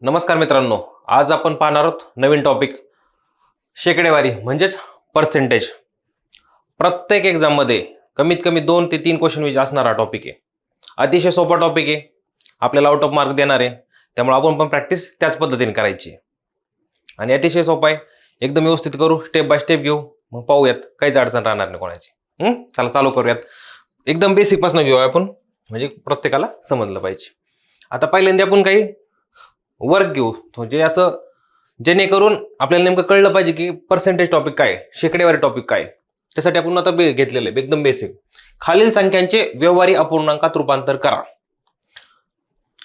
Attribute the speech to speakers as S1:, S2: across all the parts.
S1: नमस्कार मित्रांनो, आज आपण पाहणार आहोत नवीन टॉपिक शेकडेवारी म्हणजेच पर्सेंटेज. प्रत्येक एक्झाममध्ये कमीत कमी 2 ते 3 क्वेश्चन असणारा टॉपिक आहे. अतिशय सोपा टॉपिक आहे, आपल्याला आउट ऑफ मार्क देणार आहे, त्यामुळे आपण पण प्रॅक्टिस त्याच पद्धतीने करायची आहे. आणि अतिशय सोपा आहे, एकदम व्यवस्थित करू, स्टेप बाय स्टेप घेऊ, मग पाहूयात काहीच अडचण राहणार नाही कोणाची. चला चालू करूयात. एकदम बेसिक पासून घेऊया आपण, म्हणजे प्रत्येकाला समजलं पाहिजे. आता पहिल्यांदा आपण काही वर्क घेऊ, म्हणजे असं जेणेकरून आपल्याला नेमकं कळलं पाहिजे की पर्सेंटेज टॉपिक काय, शेकडेवारी टॉपिक काय. त्यासाठी आपण आता घेतलेलं आहे एकदम बेसिक. खालील संख्यांचे व्यवहारी अपूर्णांकात रूपांतर करा.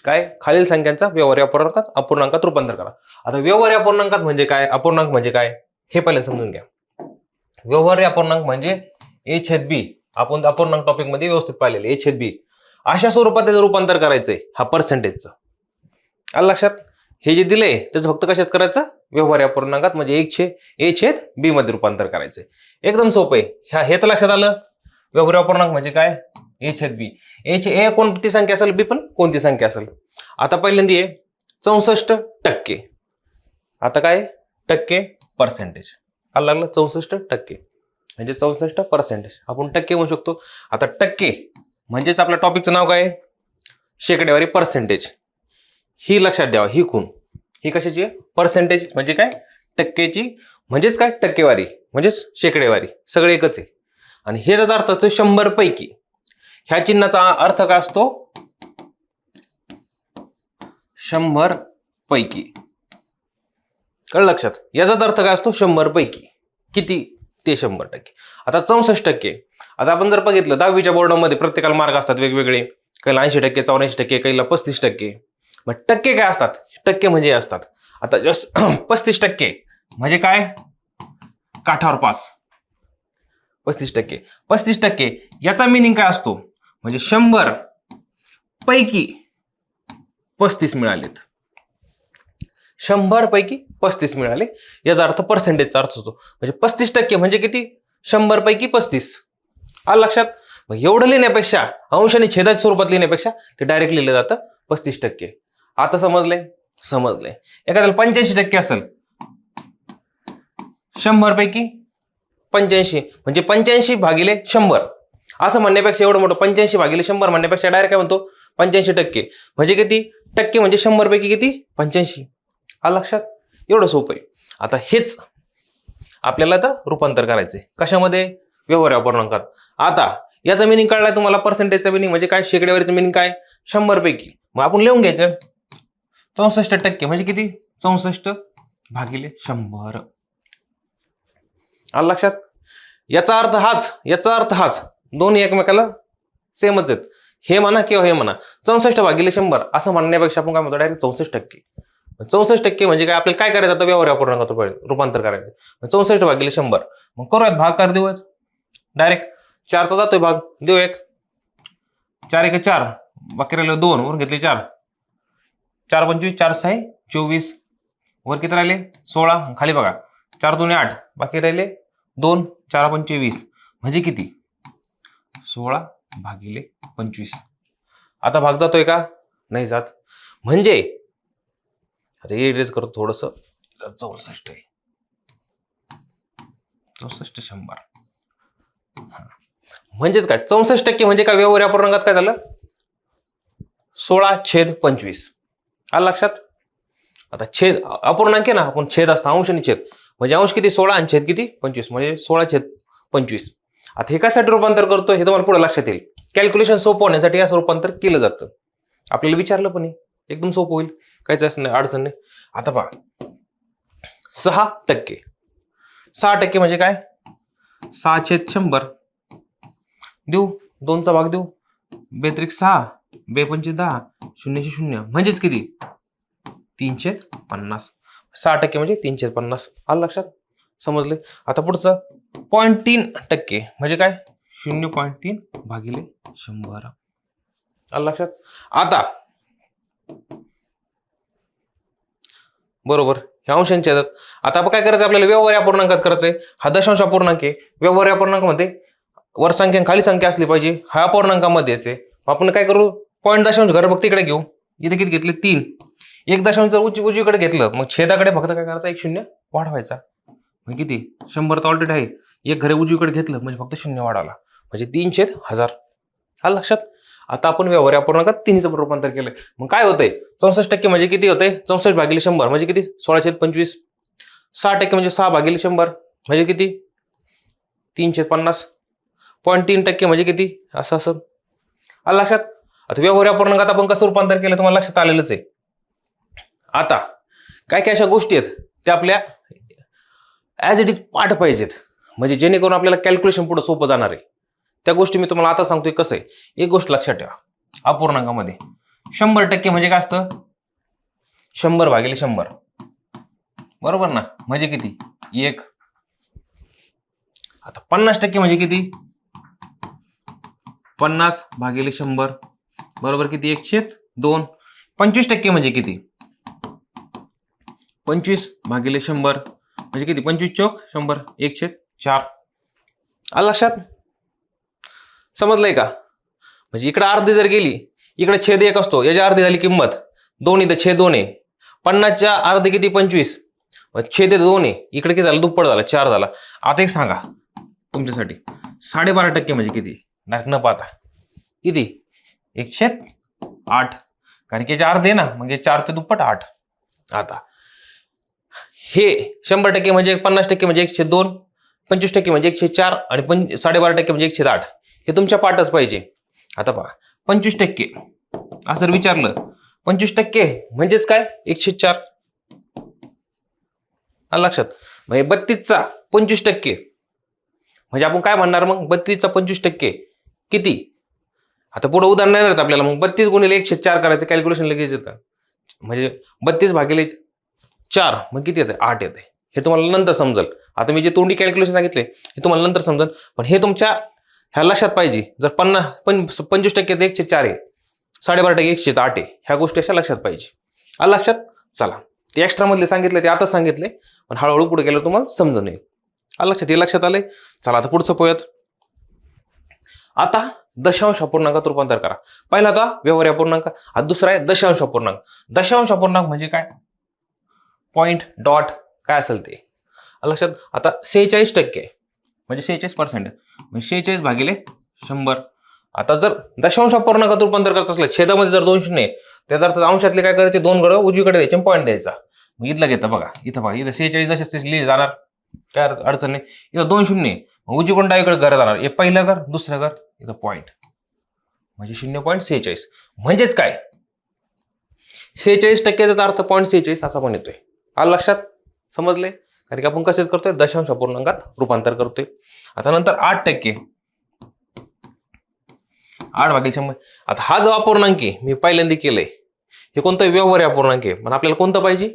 S1: काय? खालील संख्यांचा व्यवहारी अपूर्णांकात रूपांतर करा. आता व्यवहारी अपूर्णांकात म्हणजे काय, अपूर्णांक म्हणजे काय हे पहिल्यांदा समजून घ्या. व्यवहारी अपूर्णांक म्हणजे a/b. आपण अपूर्णांक टॉपिक मध्ये व्यवस्थित पाहिलेले a/b. अशा स्वरूपात त्याचं रूपांतर करायचंय, हा पर्सेंटेजचं. आलं लक्षात? हे जे दिलंय त्याचं फक्त कशात करायचं, व्यवहारी अपूर्णांकात म्हणजे a/b मध्ये रूपांतर करायचंय. एकदम सोपं आहे. हे तर लक्षात आलं. व्यवहारी अपूर्णांक म्हणजे काय, a/b. a कोणती संख्या असेल, b पण कोणती संख्या असेल. आता पहिल्यांदा आहे 64%. आता काय टक्के, पर्सेंटेज. आलं लागलं, 64% म्हणजे 64%. आपण टक्के म्हणू शकतो. आता टक्के म्हणजेच आपल्या टॉपिकचं नाव काय, शेकडेवारी पर्सेंटेज. ही लक्षात द्यावा, ही खूण. ही कशाची आहे, पर्सेंटेज म्हणजे काय, टक्केची. म्हणजेच काय, टक्केवारी म्हणजेच शेकडेवारी, सगळे एकच आहे. आणि हे जर अर्थ 100 पैकी, ह्या चिन्हाचा अर्थ काय असतो, 100 पैकी. कळलं लक्षात? याचाच अर्थ काय असतो, 100 पैकी. किती, ते 100%. आता 64%. आता आपण जर बघितलं 10वीच्या बोर्डामध्ये प्रत्येकाला मार्क असतात वेगवेगळे, काहीला 80%, 84%, काहीला 35%. मग टक्के काय असतात, टक्के म्हणजे असतात. आता 35% म्हणजे काय, काठावर पास. 35% याचा मिनिंग काय असतो, म्हणजे 100 पैकी 35 मिळालेत. 100 पैकी 35 मिळाले, याचा अर्थ पर्सेंटेजचा अर्थ होतो. म्हणजे 35% म्हणजे किती, 100 पैकी 35. आलं लक्षात? मग एवढं लिहिण्यापेक्षा, अंश आणि छेदाच्या स्वरूपात लिहिण्यापेक्षा ते डायरेक्ट लिहिलं जातं 35%. आता समजलंय? समजलंय. एखाद्याला 85% असेल, 100 पैकी 85 म्हणजे 85 भागिले 100 असं म्हणण्यापेक्षा, एवढं मोठं 85 भागिले 100 म्हणण्यापेक्षा डायरेक्ट काय म्हणतो, 85% म्हणजे किती, टक्के म्हणजे 100 पैकी किती, 85. आलं लक्षात? एवढं सोपं आहे. आता हेच आपल्याला आता रूपांतर करायचंय कशामध्ये, व्यवहारी अपूर्णांकात. आता याचा मिनिंग कळलाय तुम्हाला, पर्सेंटेजचा मिनिंग म्हणजे काय, शेकडेवारीचं मिनिंग काय, 100 पैकी. मग आपण लिहून घ्यायचं 64% म्हणजे किती, 64 भागिले 100. आलं लक्षात? याचा अर्थ हाच, याचा अर्थ हाच, दोन्ही एकमेकाला सेमच आहेत. हे म्हणा किंवा हे म्हणा, 64 भागिले 100 असं म्हणण्यापेक्षा आपण काय म्हणतो, डायरेक्ट 64%. 64% म्हणजे काय, आपल्याला काय करायचं आता, व्यवहारी अपूर्णांकात रूपांतर करायचं. 64 भागिले 100. मग करूयात, भाग कर देऊ डायरेक्ट. 4चा जातोय भाग, देऊ 1. 4 1 4, बाकी राहिले 2, वरून घेतले 4. 4 25, 4 6 24, वर किती राहिले 16, खाली बघा 4 2 8, बाकी राहिले 2, 4 5 20 म्हणजे किती, 16 भागिले 25. आता भाग जातोय का, नाही जात. म्हणजे आता हे इरेज करतो थोडस, 64 आहे, 64 100. म्हणजेच काय, 64% म्हणजे काय, व्यवहारी अपूर्णांकात काय झालं, 16/25. आलं लक्षात? आता छेद अपूर्णांक आहे ना, आपण छेद असतं, अंश आणि छेद. म्हणजे अंश किती 16 आणि छेद किती 25, म्हणजे 16/25. आता हे कशासाठी रूपांतर करतो हे तुम्हाला पुढे लक्षात येईल. कॅल्क्युलेशन सोपं होण्यासाठी असं रूपांतर केलं जातं. आपल्याला विचारलं पण एकदम सोपं होईल, काहीच असं नाही, अडचण नाही. आता पहा 6%. 6% म्हणजे काय, 6/100 देऊ, 2चा भाग देऊ, 2×6, 2×5 10, 0/0 म्हणजेच किती, 350. 6% म्हणजे 350. आलं लक्षात? समजले? आता पुढचं 0.3% म्हणजे काय, 0.3 भागिले 100. आलं लक्षात? आता बरोबर, ह्या अंशांच्या येतात. आता आपण काय करायचं, आपल्याला व्यवहारी अपूर्णांकात करायचंय. हा दशांश अपूर्णांक आहे. व्यवहारी अपूर्णांकामध्ये वर संख्या खाली संख्या असली पाहिजे, हा अपूर्णांकामध्ये येते. आपण काय करू, पॉईंट दशांश घर फक्त इकडे घेऊ. इथे किती घेतले, 3. एक दशांश जर उजवीकडे घेतलं मग छेदाकडे फक्त काय करायचं, एक शून्य वाढवायचा. मग किती 100 तर ऑलरेडी आहे, एक घरे उजवीकडे घेतलं म्हणजे फक्त शून्य वाढवला म्हणजे 3/1000. हा लक्षात. आता आपण व्यवहारी अपूर्णांकात तिन्हीचं रूपांतर केलंय. मग काय होतंय, 64% म्हणजे किती होते, 64/100 म्हणजे किती 16/25. 6% म्हणजे 6/100 म्हणजे किती 3/50. 0.3% म्हणजे किती असं असं. आलं लक्षात. आता व्यवहारी अपूर्णांकात आपण कसं रूपांतर केलं तुम्हाला लक्षात आलेलंच आहे. आता काय काय अशा गोष्टी आहेत त्या आपल्या ॲज इट इज पाठ पाहिजेत, म्हणजे जेणेकरून आपल्याला कॅल्क्युलेशन पुढे सोपं जाणार आहे. त्या गोष्टी मी तुम्हाला आता सांगतोय कसं आहे. एक गोष्ट लक्षात ठेवा, अपूर्णांकामध्ये 100% म्हणजे काय असतं, 100/100 बरोबर ना, म्हणजे किती 1. आता 50% म्हणजे किती 50/100 बरोबर किती 1/2. 25% म्हणजे किती 25/100 म्हणजे किती 25 चौक 100 1/4. आलं लक्षात. समजलंय का. म्हणजे इकडे अर्धी जर गेली, इकडे छेद 1 असतो, याची अर्धी झाली किंमत 2, इथं छेद 2 आहे. 50च्या अर्धी किती 25, छेद 2 आहे, इकडे किती झालं दुप्पट झालं 4 झाला. आता एक सांगा तुमच्यासाठी 12.5% म्हणजे किती न पाहता किती 1/8, कारण की याचे अर्धे ना, म्हणजे 4 ते दुप्पट 8. आता हे 100% म्हणजे 50% म्हणजे 1/2, 25% म्हणजे 1/4 आणि 12.5% म्हणजे 1/8. हे तुमच्या पाठच पाहिजे. आता पहा 25% असं जर विचारलं, 25% म्हणजेच काय 1/4. आलं लक्षात. म्हणजे 32चा 25% म्हणजे आपण काय म्हणणार मग, 32चा 25% किती. आता पुढे उदाहरण नाही राहत आपल्याला, मग 32 गुणिले 1/4 करायचं, कॅल्क्युलेशन लगेच येतं. म्हणजे 32/4 मग किती येते 8 येते. हे तुम्हाला नंतर समजेल. आता मी जे तोंडी कॅल्क्युलेशन सांगितले हे तुम्हाला नंतर समजेल, पण हे तुमच्या ह्या लक्षात पाहिजे. जर 25% 1/4 आहे, 12.5% 1/8 आहे, ह्या गोष्टी अशा लक्षात पाहिजे. आलं लक्षात. चला, ते एक्स्ट्रा मधले सांगितले ते आता सांगितले, पण हळूहळू पुढे गेलं तुम्हाला समजून येईल. आलं लक्षात, हे लक्षात आलंय. चला आता पुढचं पोयात. आता दशांश अपूर्णांकात रूपांतर करा. पहिला आता व्यवहारी अपूर्णांक, हा दुसरा आहे दशांश अपूर्णांक. दशांश अपूर्णांक म्हणजे काय, पॉइंट डॉट काय असेल ते. लक्षात. आता 46% म्हणजे 46%, म्हणजे 46/100. आता जर दशांश अपूर्णांकात रूपांतर करायचं असलं, छेदामध्ये जर 2 शून्य त्याचा अर्थ अंशातले काय करायचे, 2 घडं उजवीकडे द्यायचे, पॉईंट द्यायचा. मग इथलं घेतं बघा, इथं बघा, इथं 46 जसे लिहिले जाणार, काय अडचण नाही. इथं 2 शून्य उजवीकडून डावीकडे घर जाणार, हे पहिलं घर दुसरं घर, इथं पॉईंट म्हणजे 0.46. म्हणजेच काय 46%चा अर्थ 0.46 असा पण येतोय. आलं लक्षात. समजले. कारण की आपण कसेच करतोय, दशांश अपूर्णांकात रूपांतर करतोय. आता नंतर 8%, 8/100. आता हा जो अपूर्णांक आहे मी पहिल्यांदा केलंय, हे कोणतं व्यवहारी अपूर्णांक आहे, पण आपल्याला कोणतं पाहिजे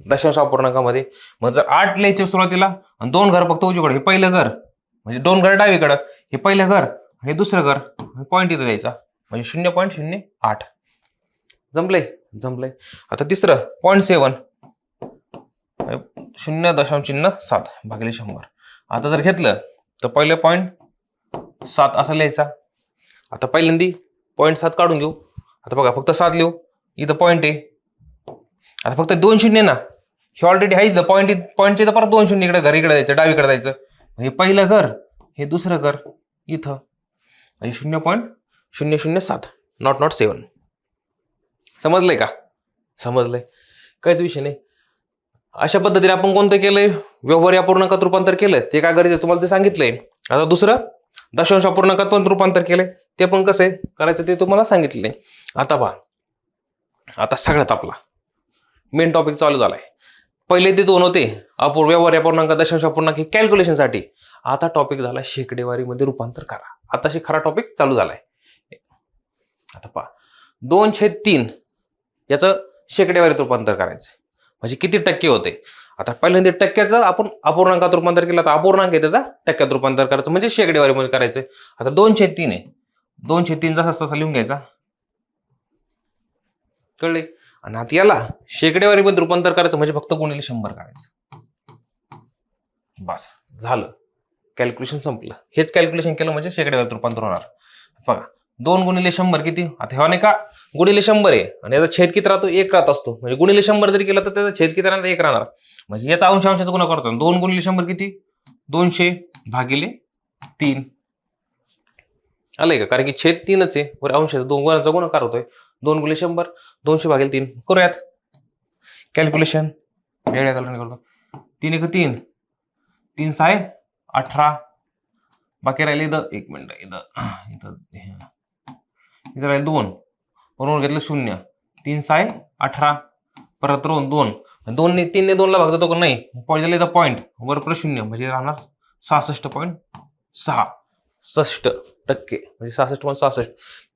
S1: दशांश अपूर्णांकामध्ये. मग जर 8 लिहायचे सुरुवातीला आणि 2 घर फक्त उजवीकडे, हे पहिलं घर म्हणजे 2 घर डावीकडं, हे पहिलं घर हे दुसरं घर, पॉईंट इथं द्यायचा म्हणजे 0.08. जमलंय. जमलंय. आता तिसरं 0.7 0.7/100. आता जर घेतलं तर पहिले 0.7 असं लिहायचा. आता पहिल्यांदी 0.7 काढून घेऊ. आता बघा फक्त 7 लिहू, इथं पॉईंट आहे. आता फक्त 2 शून्य ना, हे ऑलरेडी आहे इथं पॉईंटचे, तर परत 2 शून्य इकडे घर इकडे जायचं, डावीकडे जायचं. हे पहिलं घर हे दुसरं घर इथं म्हणजे 0.007 नॉट 7. समजलंय का. समजलंय. काहीच विषय नाही. अशा पद्धतीने आपण कोणतं केलंय, व्यवहारी अपूर्णांकात रूपांतर केलं, ते काय करायचं तुम्हाला ते सांगितलंय. आता दुसरं दशांश अपूर्णांकात पण रूपांतर केलंय, ते पण कसं आहे करायचं ते तुम्हाला सांगितलंय. आता पहा, आता सगळ्यात आपला मेन टॉपिक चालू झालाय. पहिले ते 2 होते व्यवहारी अपूर्णांक दशांश अपूर्णांक हे कॅल्क्युलेशनसाठी. आता टॉपिक झाला शेकडेवारीमध्ये रूपांतर करा. आता खरा टॉपिक चालू झालाय. आता पहा 2/3 याचं शेकडेवारीत रूपांतर करायचं म्हणजे किती टक्के होते. आता पहिल्यांदा टक्क्याचं आपण अपूर्णांकात रूपांतर केलं, तर अपूर्णांक आहे त्याचा टक्क्यात रूपांतर करायचं म्हणजे शेकडेवारीमध्ये करायचं. आता 2/3 आहे, 2/3 जसा तसा लिहून घ्यायचा. कळले. आणि आता याला शेकडेवारीमध्ये रूपांतर करायचं म्हणजे फक्त गुणिले 100 करायचं. बस झालं, कॅल्क्युलेशन संपलं. हेच कॅल्क्युलेशन केलं म्हणजे शेकडेवारीत रूपांतर होणार. बघा 2 गुणिले 100 किती? आता ह्या नाही का गुणिले 100 आहे आणि याचा छेद किती राहतो? 1 राहत असतो. म्हणजे गुणिले 100 जरी केलं तर त्याचा छेद किती राहणार? 1 राहणार. म्हणजे याचा अंशाचा गुणा करतो. 2 गुणिले 100 किती? 200 भागिले 3. आलंय का? कारण की छेद 3च आहे. बरं अंशाचा 2 गुणाचा गुणाकार होतोय. 2 गुणिले 100 200 भागिले 3. करूयात कॅल्क्युलेशन. वेगळ्या कलरने करतो. 3 1 3 3 6 18. बाकी राहिले इथं 1 मिनिट इथं राहिले 2 बरोबर घेतलं 0. 3 6 18 परत रोन 2 2 ने 3 ने 2 ला भाग जातो का नाही? पॉईंट झालं इथं पॉईंट वर प्लस 0 म्हणजे राहणार 66.66% म्हणजे 66.66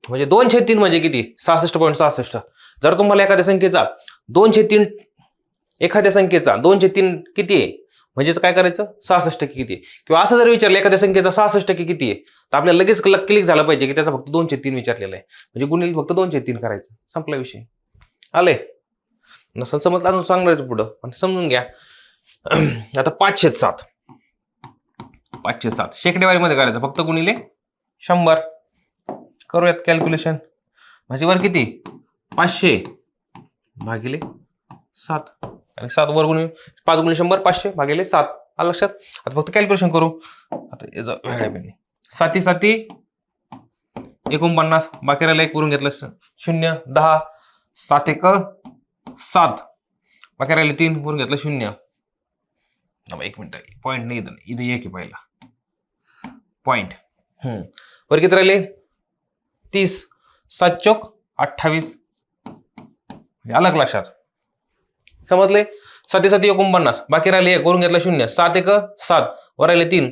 S1: म्हणजे 2/3 म्हणजे किती? 66.66. जर तुम्हाला एखाद्या संख्येचा 2/3 एखाद्या संख्येचा 2/3 किती आहे म्हणजेच काय करायचं? 66% किती आहे? किंवा असं जर विचारलं एखाद्या संख्येचा 66% किती आहे तर आपल्याला लगेच क्लिक झालं पाहिजे की त्याचा फक्त 2/3 विचारलेला आहे. म्हणजे गुणिले फक्त 2/3 करायचं. संपला विषय. आले नसल समजलं अजून सांगायचं पुढं पण समजून घ्या. आता 5/7 5/7 शेकडेवारीमध्ये करायचं फक्त गुणिले 100. करूयात कॅल्क्युलेशन. म्हणजे वर किती? 500 भागिले 7 आणि 7 वर गुणिले 5 गुणिले 100 500 भागिले 7. आलं लक्षात? आता फक्त कॅल्क्युलेशन करू. आता याचा वेगळ्या पेनने 7 7 49 बाकी राहिला 1 करून घेतलं 0 10 7 1 7 बाकी राहिले 3 करून घेतलं 0. 1 मिनिट पॉईंट नाही इथं 1 आहे पहिला पॉईंट. वर किती राहिले? 30 7 चौक 28. अलग लक्षात समजले? 7 7 49 बाकी राहिले 1 करून घेतला 0 7 1 7 वर राहिले 3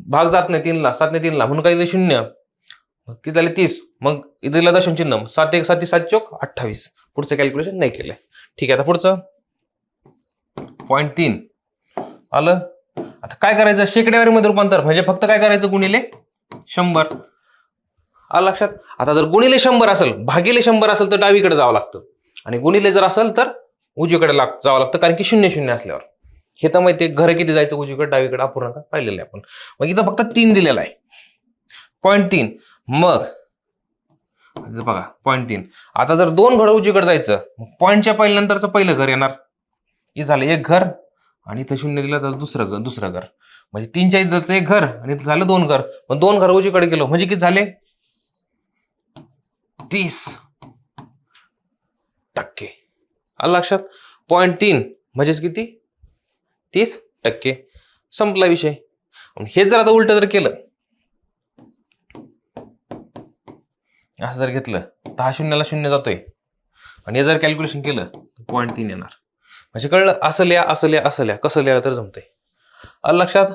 S1: भाग जात नाही 3 ला 7 ने 3 ला म्हणून काय 0 किती झाले 30. मग इथला दशम चिन्ह 7 1 7 7 चौक 28. पुढचं कॅल्क्युलेशन नाही केलंय. ठीक आहे आता पुढचं पॉईंट 3 आलं. आता काय करायचं? शेकडेवारीमध्ये रूपांतर म्हणजे फक्त काय करायचं? गुणिले 100. आलं लक्षात? आता जर गुणिले 100 असेल भागिले 100 असेल तर डावीकडे जावं लागतं आणि गुणिले जर असेल तर उजवीकडे जावं लागतं कारण की 0 0 असल्यावर. हे तर माहिती घर किती जायचं उजवीकडे डावीकडे अपूर्णांक पाहिलेलं आहे आपण. मग इथं फक्त 3 दिलेला आहे. पॉईंट 3 मग बघा पॉईंट 3. आता जर 2 घर उजवीकडे जायचं पॉईंटच्या पहिल्यानंतरचं पहिलं घर येणार. हे झालं 1 घर आणि इथं 0 दिलं तर दुसरं घर म्हणजे 3च्या इथं 1 घर आणि इथं झालं 2 घर. मग 2 घर उजवीकडे गेलो म्हणजे किती झाले? 30%. आलं लक्षात? पॉईंट 3 म्हणजेच किती? 30%. संपला विषय. हे जर आता उलट जर केलं असं जर घेतलं तर हा 0 ला 0 जातोय आणि हे जर कॅल्क्युलेशन केलं तर पॉईंट 3 येणार. म्हणजे कळलं? असं लिहा असं लिहा असं लिहा कसं लिहायला तर जमतंय. आलं लक्षात?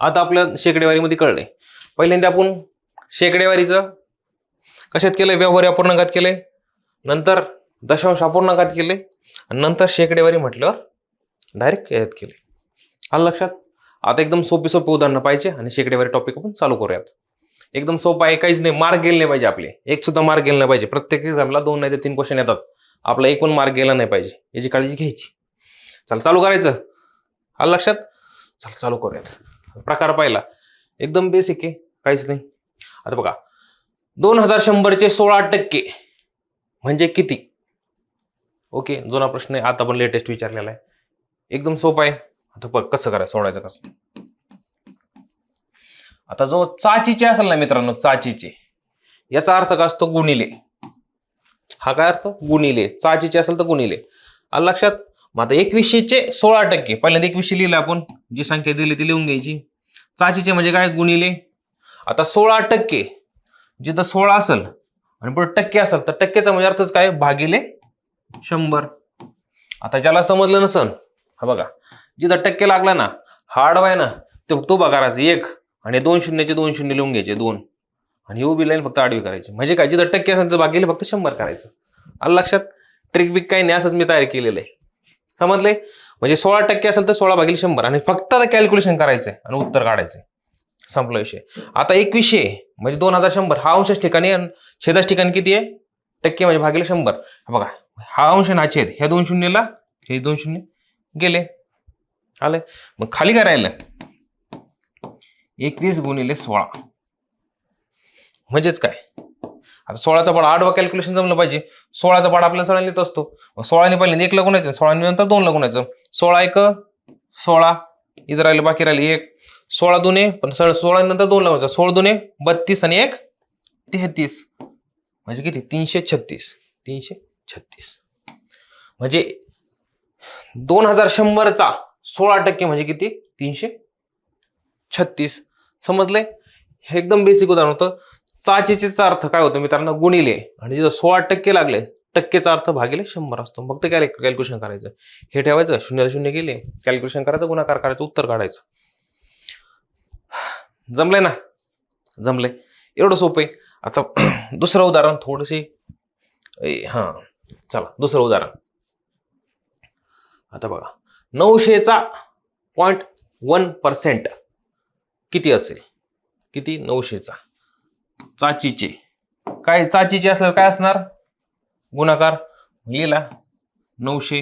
S1: आता आपल्या शेकडेवारीमध्ये कळलंय. पहिल्यांदा आपण शेकडेवारीचं कशात केलंय? व्यवहारी अपूर्णांकात केलंय, नंतर दशांश अपूर्णांकात केले आणि नंतर शेकडेवारी म्हटल्यावर डायरेक्ट यात केले. आलं लक्षात? आता एकदम सोपी उदाहरणं पाहिजे आणि शेकडेवारी टॉपिक आपण चालू करूयात. एकदम सोपा आहे, काहीच नाही. मार्क गेले नाही पाहिजे आपले. एक सुद्धा मार्क गेला नाही पाहिजे. प्रत्येक एक्झामला 2 नाही तर 3 क्वेश्चन येतात. आपला एक पण मार्क गेला नाही पाहिजे याची काळजी घ्यायची. चल चालू करायचं. आलं लक्षात? चल चालू करूयात. प्रकार पाहिला एकदम बेसिक आहे, काहीच नाही. आता बघा 2100चे 16% म्हणजे किती? ओके जुना प्रश्न आहे, आता पण लेटेस्ट विचारलेला आहे. एकदम सोपा आहे. आता बघ कसं करायचं, सोडायचं कसं. आता जो चाचीचे असेल ना मित्रांनो, चाचीचे याचा अर्थ काय असतो? गुणिले. हा काय अर्थ? गुणिले. चाचीचे असेल तर गुणिले. आलं लक्षात? मग आता 2100चे 16% पहिल्यांदा 2100 लिहिलं आपण, जी संख्या दिली ती लिहून घ्यायची. चाचीचे म्हणजे काय? गुणिले. आता 16% जिथं 16 असेल आणि पुढे टक्के असेल तर टक्केचा म्हणजे अर्थच काय? भागिले 100. आता ज्याला समजलं नसन, हा बघा जिथं टक्के लागला ना, हा आडवा आहे ना, तो बघा करायचं 1 आणि 2 शून्याचे 2 शून्य लिहून घ्यायचे 2 आणि उभी लाईन फक्त आडवी करायची. म्हणजे काय? जिथं टक्के असेल तर भागिले फक्त 100 करायचं. आलं लक्षात? ट्रिक बिक काही नाही, असंच मी तयार केलेलं आहे. समजले? म्हणजे 16% असेल तर 16 भागिले 100 आणि फक्त आता कॅल्क्युलेशन करायचंय आणि उत्तर काढायचंय. संपला विषय. आता 2100 म्हणजे 2100 हा अंश ठिकाणी आणि छेदाच्या ठिकाणी किती आहे? टक्के म्हणजे भागिले 100. बघा हा अंश ना छेद, ह्या 2 शून्यला हे 2 शून्य गेले. आले. मग खाली काय राहिलं? 21 गुणिले 16 म्हणजेच काय? आता 16चा पाडा आडवा कॅल्क्युलेशन जमलं पाहिजे. 16चा पाडा आपल्याला सगळ्यांना येत असतो. 16ने पहिले 1 ला गुणायचं, 16 नंतर 2 ला गुणायचं. 16 1 16, इथं राहिलं बाकी राहिली 1. 16 दुने पण 16 नंतर 2 ला गुणायचं. 16 दुने 32 आणि 1 33, म्हणजे किती 336. 336 म्हणजे 2100चा 16% म्हणजे किती 336. समजलंय? हे एकदम बेसिक उदाहरण होतं. चाचीचा अर्थ काय होतं मित्रांनो, गुणिले, आणि जिथं 16% लागले टक्केचा अर्थ भागिले 100 असतो. फक्त कॅल्क्युलेशन करायचं, हे ठेवायचं, 0 0 गेले, कॅल्क्युलेशन करायचं, गुणाकार करायचं, उत्तर काढायचं. जमलंय ना? जमलंय, एवढं सोपं आहे. आता दुसरं उदाहरण थोडीशी, हा चला दुसरं उदाहरण. आता बघा, 900चा 0.1% किती असेल? किती? 900चा चाचीचे काय, चाचीचे असलं काय असणार? गुणाकार. लिहिला 900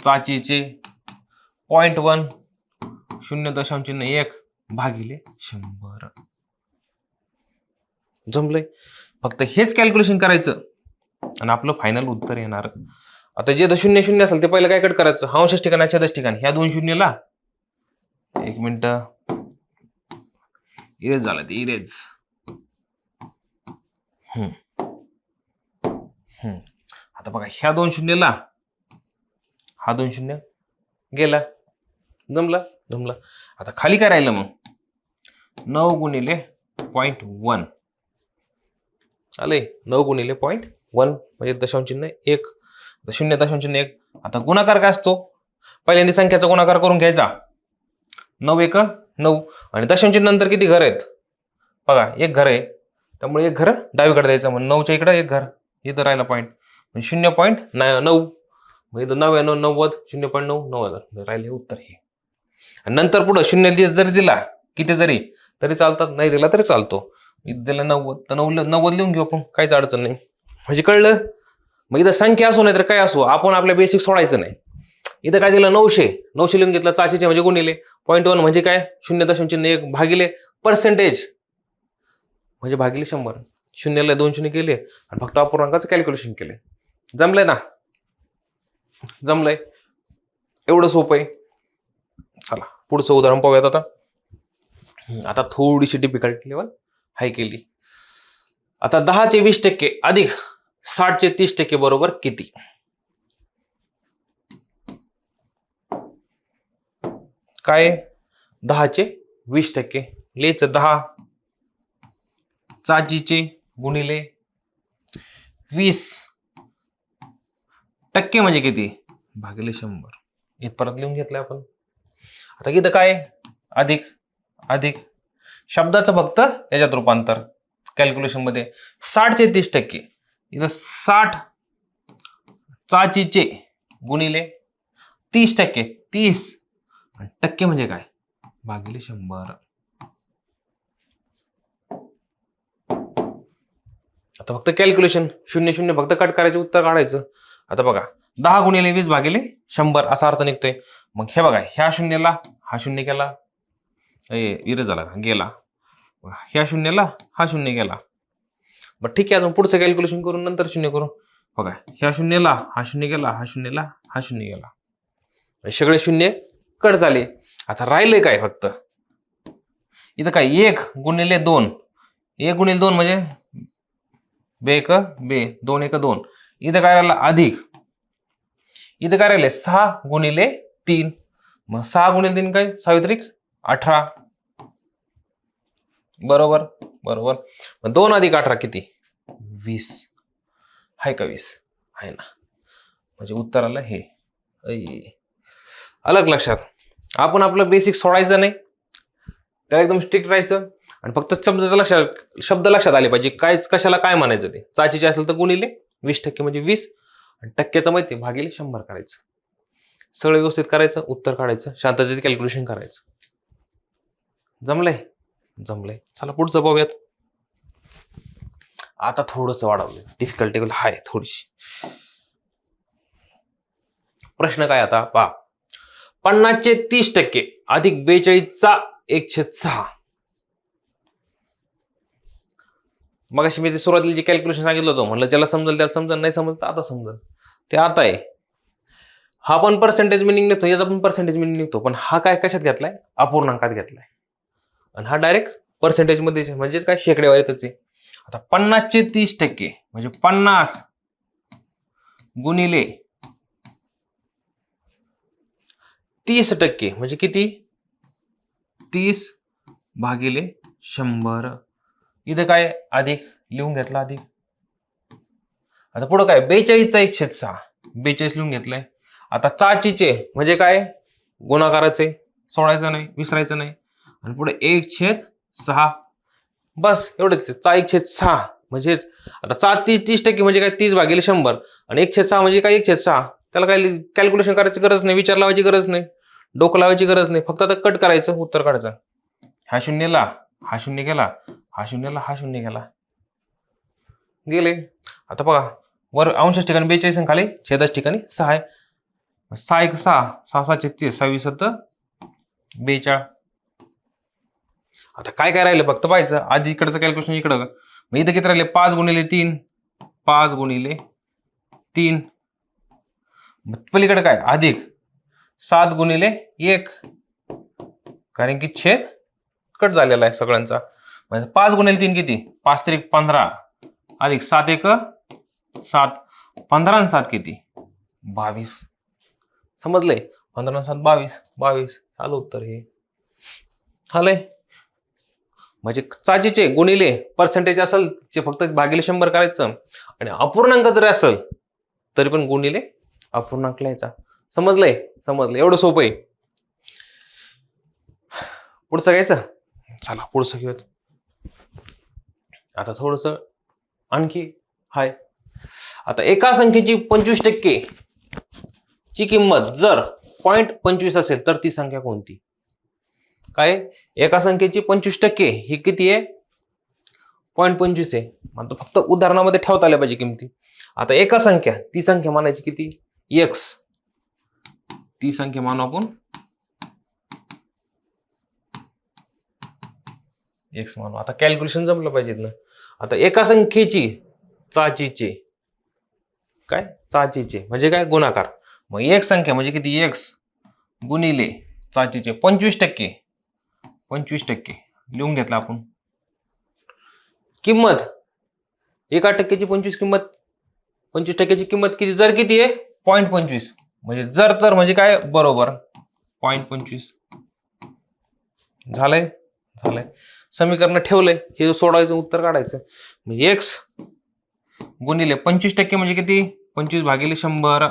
S1: चाचीचे 0.1 0.1 भागिले 100. जमलंय? फक्त हेच कॅल्क्युलेशन करायचं आणि आपलं फायनल उत्तर येणार. आता जे 0 0 असेल ते पहिलं काय कट करायचं, अंशच ठिकाणी छेदच ठिकाणी. ह्या 2 0ला 1 मिनिट इरेज झालं, ते इरेज. आता बघा, ह्या 2 0ला हा 2 0 गेला. जमला? जमला. आता खाली काय राहिलं मग? 9 गुणिले 0.1 आले. 9 गुणिले 0.1 म्हणजे 0.1. 0.1. आता गुणाकार काय असतो? पहिल्यांदा संख्याचा गुणाकार करून घ्यायचा. 9 1 9 आणि दशांश नंतर किती घर आहेत बघा, एक घर आहे, त्यामुळे एक घर डावीकडे द्यायचं. मग 9च्या इकडे एक घर, इथं राहिला पॉईंट 0.9. मग इथं 99 90 0.9 90 राहिले उत्तर हे. आणि नंतर पुढं 0 जरी दिला किती जरी तरी चालतात, नाही दिला तरी चालतो. इथं दिला 90 तर 90 लिहून घेऊ आपण, काहीच अडचण नाही. म्हणजे कळलं? मग इथं संख्या असो नाही तर काय असो, आपण आपल्या बेसिक सोडायचं नाही. इथं काय दिलं? 900 लिहून घेतलं. चाचीचे म्हणजे गुणिले 0.1 म्हणजे काय 0.1 भागिले पर्सेंटेज म्हणजे भागिले 100. 0ला 2 0 केले आणि फक्त अपूर्णांकाचं कॅल्क्युलेशन केले. जमलंय ना? जमलंय, एवढं सोपं आहे. चला पुढचं उदाहरण पाहूयात. आता थोडीशी डिफिकल्ट लेवल हाय केली. आता 10चे 20% अधिक 60चे 30% बरोबर किती? काय? 10चे 20% लिहायचं. 10 चाचीचे गुणिले 20% म्हणजे किती भागिले 100. इथपर्यंत लिहून घेतलंय आपण. आता इथं काय? अधिक अधिक शब्दाचं फक्त याच्यात रूपांतर कॅल्क्युलेशन मध्ये. 60चे 30% इथं 60 चाचीचे गुणिले 30%. 30 टक्के म्हणजे काय भागिले 100. आता फक्त कॅल्क्युलेशन 0 0 फक्त कट करायचे, उत्तर काढायचं. आता बघा, 10 गुणिले 20 भागिले 100 असा अर्थ निघतोय. मग हे बघा, ह्या 0ला हा 0 गेला, इरे झाला गेला. ह्या 0ला हा 0 गेला. बरं ठीक आहे, अजून पुढचं कॅल्क्युलेशन करून नंतर 0 करू. बघा, ह्या 0ला हा 0 गेला, हा 0ला हा 0 गेला, सगळे 0 कट झाले. आता राहिले काय फक्त इथं काय 1 गुणिले 2. 1 गुणिले 2 म्हणजे बे 1 बे 2 1 2. इथं काय राहिलं? अधिक. इथं काय राहिले? 6 गुणिले 3. मग 6 गुणिले 3 काय? 6 18. बरोबर बरोबर. मग 2 अधिक 18 किती? 20. हाय का 20? आहे ना. म्हणजे उत्तर आलं हे. अलग लक्षात, आपण आपलं बेसिक सोडायचं नाही, त्याला एकदम स्ट्रिक्ट राहायचं आणि फक्त शब्द लक्षात आले पाहिजे. काय कशाला काय म्हणायचं ते. चाचीचे असेल तर गुणिले 20% म्हणजे 20 आणि टक्क्याचं माहिती भागिले 100 करायचं. सगळं व्यवस्थित करायचं, उत्तर काढायचं, शांततेत कॅल्क्युलेशन करायचं. जमलंय? जमलंय. चला पुढचं पाहूयात. आता थोडंसं वाढवलं, डिफिकल्टी हाय थोडीशी. प्रश्न काय आता पहा. 50चे 30% अधिक 42चा 1/6 मगाशी मी ते सुरुवातीला जे कॅल्क्युलेशन सांगितलं होतं, म्हणलं ज्याला समजेल त्याला समजेल, नाही समजलं तर आता समजेल. ते आता आहे. हा पण पर्सेंटेज मिनिंग निघतो, याचा पण पर्सेंटेज मिनिंग निघतो, पण हा काय कशात घेतलाय? अपूर्णांकात घेतलाय. आणि हा डायरेक्ट पर्सेंटेज मध्ये म्हणजे काय शेकडेवारीतच आहे. आता 50चे 30% म्हणजे 50 गुणिले 30% म्हणजे किती? 30 भागिले 100. इथं काय अधिक लिहून घेतला अधिक. आता पुढं काय 42चा 1/6 42 लिहून घेतलंय. आता चाचीचे म्हणजे काय? गुणाकाराचे, सोडायचं नाही, विसरायचं नाही. आणि पुढे 1/6 बस एवढंच. चा 1/6 म्हणजे आता चा 30% म्हणजे काय? 30 भागिले 100 आणि 1/6 म्हणजे काय? 1/6. त्याला काय कॅल्क्युलेशन करायची गरज नाही, विचार लावायची गरज नाही, डोकं लावायची गरज नाही, फक्त आता कट करायचं, उत्तर काढायचं. हा शून्यला हा शून्य गेला, हा शून्यला हा शून्य गेला, गेले. आता बघा वर अंशाच्या ठिकाणी 42 आणि खाली छेदाच्या ठिकाणी 6 आहे. 6 1 6 6 6 36 26 42. आता काय काय राहिलं फक्त पाहायचं. आधी इकडचं कॅल्क्युलेशन इकडं, मग इथं किती राहिले? 5 गुणिले 3 5 गुणिले 3. पलीकडे काय? अधिक 7 गुणिले 1 कारण की छेद कट झालेला आहे सगळ्यांचा. म्हणजे 5 गुणिले 3 किती? 5 3 15 अधिक 7 1 7 15 आणि 7 किती? 22. समजलंय? 15 आणि 7 22 22 आलं उत्तर हे. आलंय. म्हणजे चाचीचे गुणिले पर्सेंटेज असेल जे फक्त भागिले 100 करायचं, आणि अपूर्णांक जरी असेल तरी पण गुणिले अपूर्णांक लिहायचा. समजलंय? समजलं. एवढं सोपं आहे. पुढचं घ्यायचं. चला पुढचं घेऊयात. आता थोडस आणखी हाय. आता एका संख्येची 25% ची किंमत जर 0.25 असेल तर ती संख्या कोणती? काय? एका संख्येची 25% ही किती आहे? 0.25 आहे. आता फक्त उदाहरणामध्ये ठेवता आल्या पाहिजे किमती. आता एका संख्या, ती संख्या मानायची किती? x. ती संख्या मानू आपण x मानू. आता कॅल्क्युलेशन जमलं पाहिजे ना. आता एका संख्येची चाचीचे काय? चाचीचे म्हणजे काय? गुणाकार. मग एक संख्या म्हणजे किती? x गुणिले चाचीचे 25%. 25% लिहून घेतला आपण. किंमत 1% 25 किंमत 25%ची किंमत किती? जर किती आहे? 0.25 म्हणजे जर तर म्हणजे काय? बरोबर 0.25. झालंय? झालंय. समीकरण ठेवलंय, हे सोडवायचं, उत्तर काढायचं. म्हणजे x गुणिले 25% म्हणजे किती? 25 भागिले 100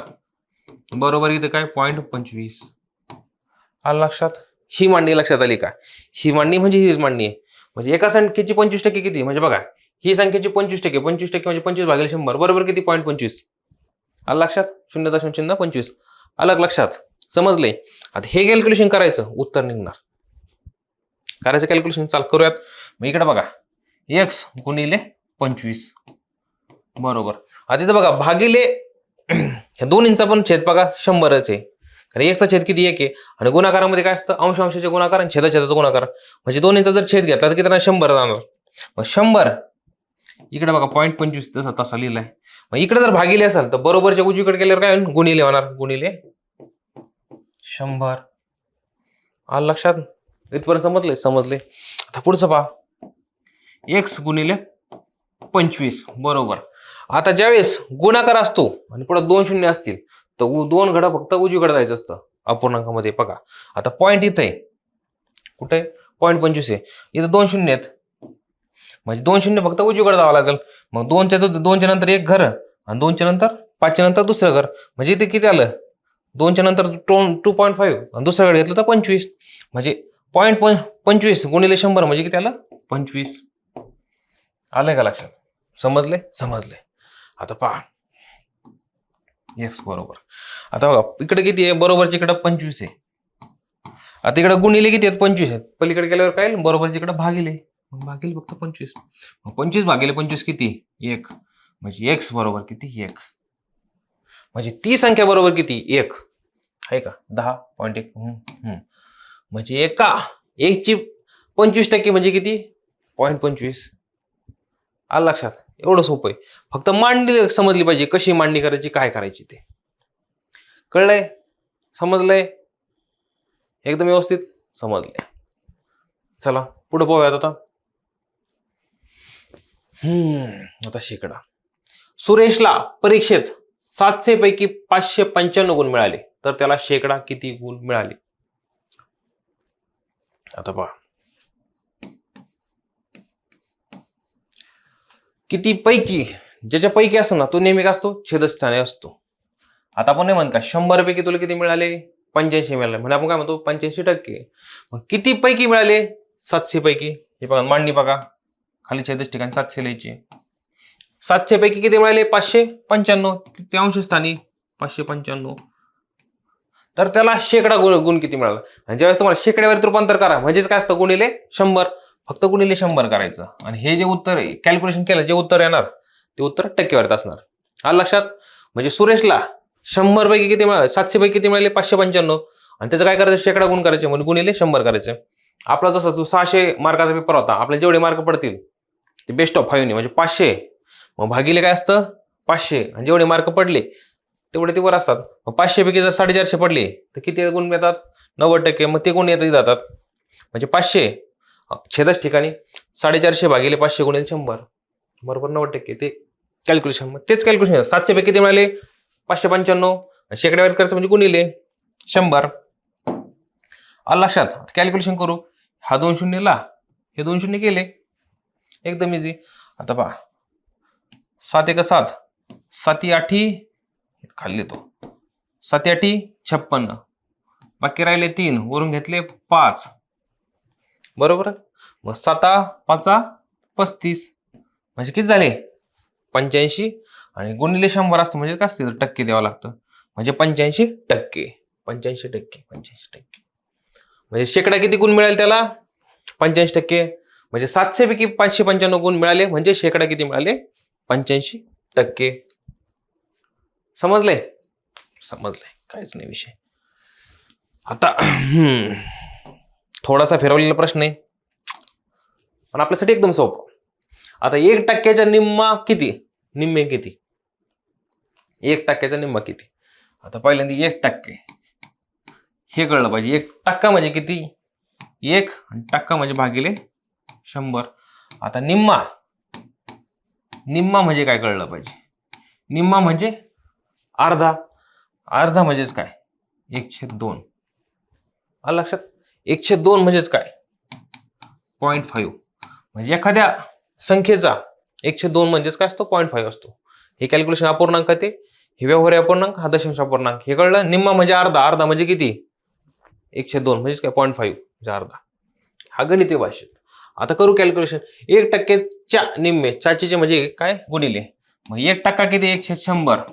S1: बरोबर इथे काय? 0.25. आलं लक्षात? ही मांडणी लक्षात आली का? ही मांडणी म्हणजे हीच मांडणी आहे. म्हणजे एका संख्येची 25% किती? म्हणजे बघा ही संख्येची 25% 25% म्हणजे 25 भागिले 100 बरोबर किती? 0.25. आलं लक्षात? 0.25. आलं लक्षात? समजले? आता हे कॅल्क्युलेशन करायचं, उत्तर निघणार. करायचं कॅल्क्युलेशन. चाल करूयात. मग इकडे बघा x गुणिले 25 बरोबर. आता इथं बघा भागिले ह्या दोन्हींचा पण छेद बघा 100च आहे, कारण एकचा छेद किती? 1 आहे. आणि गुणाकारामध्ये काय असतं? अंश अंशाचे गुणाकार आणि छेदाचा गुणाकार. म्हणजे दोन्हींचा जर छेद घेतला तर किती? 100 जाणार. मग 100 इकडे बघा 0.25 तसा तसा लिहिलाय. मग इकडे जर भागिले असेल तर बरोबरच्या उजवीकडे गेल्यावर काय होईल? गुणिले होणार. गुणिले 100. आलं लक्षात? इथपर्यंत समजले? समजले. आता पुढचं पहा. x गुणिले 25 बरोबर. आता ज्यावेळेस गुणाकार असतो आणि पुढे 2 शून्य असतील तर 2 घडा फक्त उजवीकडे जायचं असतं अपूर्णांकामध्ये. बघा आता पॉईंट इथं आहे. कुठे? 0.25 आहे. इथं 2 शून्य आहेत म्हणजे 2 शून्य फक्त उजवीकडे जावं लागेल. मग 2च्या नंतर एक घर आणि 2च्या नंतर 5च्या नंतर दुसरं घर. म्हणजे इथे किती आलं? 2च्या नंतर 2.5 आणि दुसऱ्याकडे घेतलं तर 25. म्हणजे 0.25 गुणिले 100 म्हणजे किती आलं? 25. आलंय का लक्षात? समजले? समजले. आता पहा x बरोबर. आता बघा इकडे किती आहे? बरोबरच्या इकडे 25 आहे. आता इकडे गुणिले किती आहेत? 25 आहेत. पलीकडे गेल्यावर काय? बरोबरच्या इकडे भागिले. मग भागिले फक्त 25. 25 भागिले 25 किती? 1. म्हणजे x बरोबर किती? 1. म्हणजे ती संख्या बरोबर किती? 1 आहे का? 10.1. म्हणजे एका 1ची 25% म्हणजे किती? 0.25. आलं लक्षात? एवढं सोपं आहे. फक्त मांडणी समजली पाहिजे, कशी मांडणी करायची, काय करायची ते. कळलंय? समजलंय? एकदम व्यवस्थित समजलंय. चला पुढे पाहूयात आता. आता शेकडा. सुरेशला परीक्षेत 700 पैकी 595 गुण मिळाले, तर त्याला शेकडा किती गुण मिळाले? आता पहा, किती पैकी, ज्याच्या पैकी असतो ना तो नेहमी काय असतो, छेदस्थानी असतो. आता आपण नाही म्हणत का 100 पैकी तुला किती मिळाले? 85 मिळाले, म्हणजे आपण काय म्हणतो 85%. मग किती पैकी मिळाले? 700 पैकी. हे बघा मांडणी बघा, खाली छेदच ठिकाणी 700 लिहायचे. 700 पैकी किती मिळाले? 595. ते अंश स्थानी 595. तर त्याला शेकडा गुण किती मिळाला? आणि ज्यावेळेस तुम्हाला शेकड्यावरती रूपांतर करा, म्हणजेच काय असतं, गुणिले 100. फक्त गुणिले 100 करायचं. आणि हे जे उत्तर कॅल्क्युलेशन केलं, जे उत्तर येणार ते उत्तर टक्केवारीत असणार. आलं लक्षात? म्हणजे सुरेशला 100 पैकी किती मिळाले? 700 पैकी किती मिळाले? 595. आणि त्याचं काय करायचं? शेकडा गुण करायचे, म्हणजे गुणिले 100 करायचे. आपला जसा जो 600 मार्काचा पेपर होता, आपल्याला जेवढे मार्क पडतील ते बेस्ट ऑफ 5 म्हणजे 500. मग भागिले काय असतं? 500. आणि जेवढे मार्क पडले तेवढे ते वर असतात. मग 500 पैकी जर 450 पडले तर किती गुण मिळतात? 90%. मग ते गुण येत जातात. म्हणजे 500 छेदच ठिकाणी 450 भागिले 500 गुणिले 100 बरोबर 90%. ते कॅल्क्युलेशन. मग तेच कॅल्क्युलेशन. 700 पैकी किती मिळाले? 595. शेकड्यावर करायचं म्हणजे गुणिले 100. आलं लक्षात? कॅल्क्युलेशन करू. हा 2 शून्यला हे 2 शून्य केले, एकदम इझी. आता पहा, 7 1 7, 7 8 खाली येतो, 7 8 56. बाकी राहिले 3, वरून घेतले 5 बरोबर. मग 7 5 35 म्हणजे किती झाले? 85. आणि गुणिले 100 असतं म्हणजे काय असतं? टक्के द्यावं लागतं. म्हणजे 85%. 85%. म्हणजे शेकडा किती गुण मिळाले त्याला? 85%. म्हणजे 700 पैकी 595 गुण मिळाले, म्हणजे शेकडा किती मिळाले? 85%. समजलंय? समजलंय, काहीच नाही विषय. आता थोडासा फिरवलेला प्रश्न आहे, पण आपल्यासाठी एकदम सोपं. आता 1% निम्मा किती? निम्मे किती? 1% निम्मा किती? आता पहिल्यांदा 1% हे कळलं पाहिजे. 1% म्हणजे किती? 1 आणि टक्का म्हणजे भागिले 100. आता निम्मा म्हणजे काय कळलं पाहिजे? निम्मा म्हणजे अर्धा. अर्धा म्हणजेच काय? 1/2. आलं लक्षात? 1/2 म्हणजेच काय? 0.5. म्हणजे एखाद्या संख्येचा 1/2 म्हणजेच काय असतो? 0.5 असतो. हे कॅल्क्युलेशन अपूर्णांक ते, हे व्यवहारी अपूर्णांक, हा दशांश अपूर्णांक. हे कळलं? निम्मा म्हणजे अर्धा. अर्धा म्हणजे किती? 1/2 म्हणजेच काय? 0.5 म्हणजे अर्धा. हा गणितीय भाषेत. आता करू कॅल्क्युलेशन. 1%च्या निम्मे, चाचीचे म्हणजे काय? गुणिले. मग 1% किती? 1/100.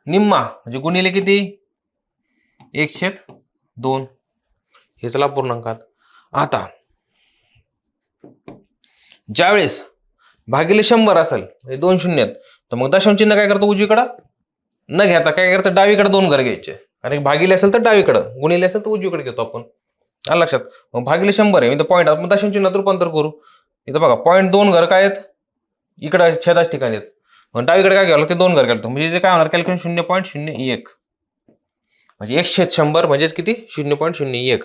S1: निम्मा म्हणजे गुणिले किती? 1/2. हे चला पूर्णांकात. आता ज्यावेळेस भागिले 100 असेल, म्हणजे 2 शून्यात, तर मग दशांश चिन्ह काय करतो? उजवीकडं न घेता काय करायचं? डावीकडे 2 घर घ्यायचे. आणि भागिले असेल तर डावीकडं, गुणिले असेल तर उजवीकडे घेतो आपण. आलं लक्षात? मग भागिले 100 आहे, इथं पॉईंट, आपण दशांश चिन्हात रूपांतर करू. इथं बघा पॉईंट 2 घर काय आहेत? इकडं छेदाच ठिकाणी आहेत. मग डावीकडे काय घ्यावं? ते 2 घर घालतो. म्हणजे काय होणार? कॅल्क्युलेशन 0.01 म्हणजे 1/100 म्हणजेच किती? 0.01.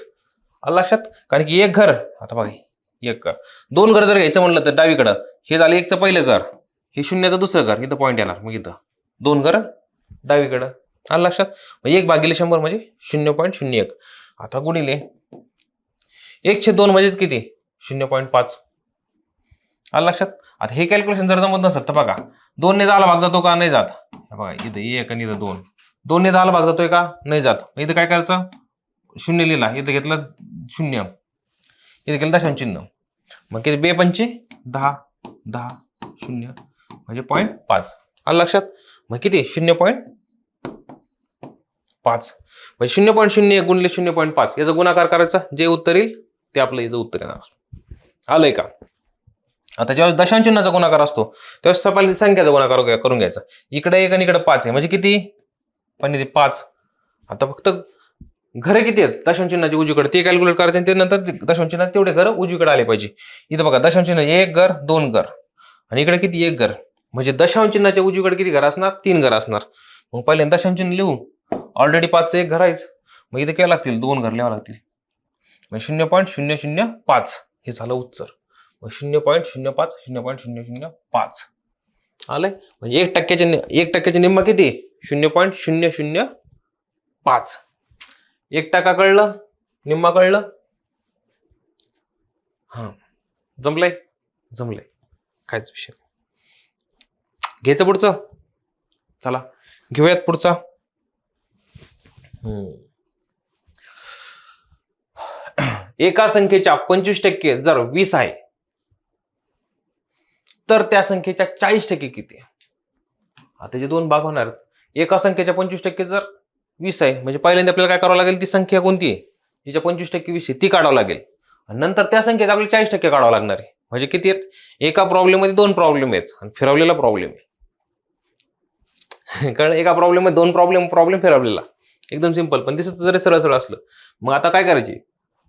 S1: आलं लक्षात? कारण की 1 घर, आता बघा 1 घर, 2 घर जर घ्यायचं म्हणलं तर डावीकडं हे झालं 1चं पहिलं घर, हे 0चं दुसरं घर, इथं पॉईंट येणार. मग इथं 2 घर डावीकडं. आलं लक्षात? मग 1/100 म्हणजे 0.01. आता गुणिले 1/2 म्हणजेच किती? 0.5. आलं लक्षात? आता हे कॅल्क्युलेशन जर जमत नसेल तर बघा, 2 ने 10 भाग जातो का? नाही जात. बघा इथं 1 आणि इथं 2. 2 ने 10 भाग जातोय का? नाही जात. इथं काय करायचं? 0 लिहिला, इथं घेतलं 0, इथं केलं दशांश चिन्ह. मग किती? 2 पंचे 10, 10 0 म्हणजे 0.5. आलं लक्षात? मग किती? 0.5 म्हणजे 0.01 गुणिले 0.5 याचा गुणाकार करायचा. जे उत्तर येईल ते आपलं याचं उत्तर येणार. आलंय का? आता ज्यावेळेस दशांश चिन्हाचा गुणाकार असतो त्यावेळेस पहिली संख्याचा गुणाकार करून घ्यायचा. इकडे 1 आणि इकडे 5 आहे, म्हणजे किती? पण 5. आता फक्त घरं किती आहेत दशांश चिन्हाची उजवीकडे ते कॅल्क्युलेट करायचे आणि त्यानंतर दशांश चिन्हात तेवढे घर उजवीकडे आले पाहिजे. इथं बघा दशांश चिन्ह एक घर 2 घर आणि इकडे किती एक घर, म्हणजे दशांश चिन्हाच्या उजवीकडे किती घर असणार 3 घर असणार. मग पहिल्यांदा दशांश चिन्ह लिहू, ऑलरेडी 5चं एक घर आहेच, मग इथे काय लागतील 2 घर लिहावं लागतील. मग 0.005 हे झालं उत्तर. मग 0.05 0.005 आलंय. म्हणजे 1% निम्मा किती 0.005. 1% कळलं, निम्मा कळलं. हा जमलंय कायच विषय नाही. घ्यायचं पुढचं, चला घेऊयात पुढचा. एका संख्येच्या 25% जर 20 आहे तर त्या संख्येच्या 40% किती? आता जे दोन भाग होणार. एका संख्येच्या 25% जर 20 आहे म्हणजे पहिल्यांदा आपल्याला काय करावं लागेल, ती संख्या कोणती आहे तिच्या 25% 20 आहे ती काढावं लागेल आणि नंतर त्या संख्येचा आपल्याला 40% काढावं लागणार आहे. म्हणजे किती आहेत, एका प्रॉब्लेम मध्ये 2 प्रॉब्लेम आहेत आणि फिरवलेला प्रॉब्लेम आहे. कारण एका प्रॉब्लेम मध्ये 2 प्रॉब्लेम फिरवलेला, एकदम सिंपल. पण दिसत जरी सरळ असलं. मग आता काय करायचे,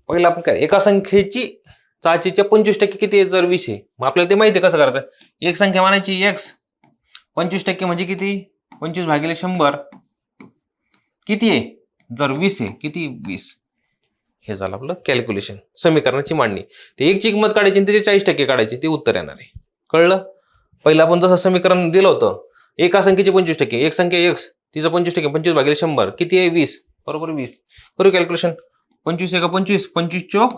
S1: पहिला आपण काय, एका संख्येची चाचीच्या 25% किती आहे जर 20 आहे, मग आपल्याला ते माहिती आहे कसं करायचं. एक संख्या मानायची x, 25% म्हणजे किती 25/100 किती आहे जर 20 आहे, किती 20. हे झालं आपलं कॅल्क्युलेशन, समीकरणाची मांडणी. ते एक ची किंमत काढायची आणि त्याचे 40% काढायचे, ते उत्तर येणार आहे. कळलं. पहिलं आपण जसं समीकरण दिलं होतं, एका संख्येची 25%, एक संख्या x तिचं 25%, 25/100 किती आहे 20, बरोबर 20. करू कॅल्क्युलेशन. 25 एका 25, 25 चोक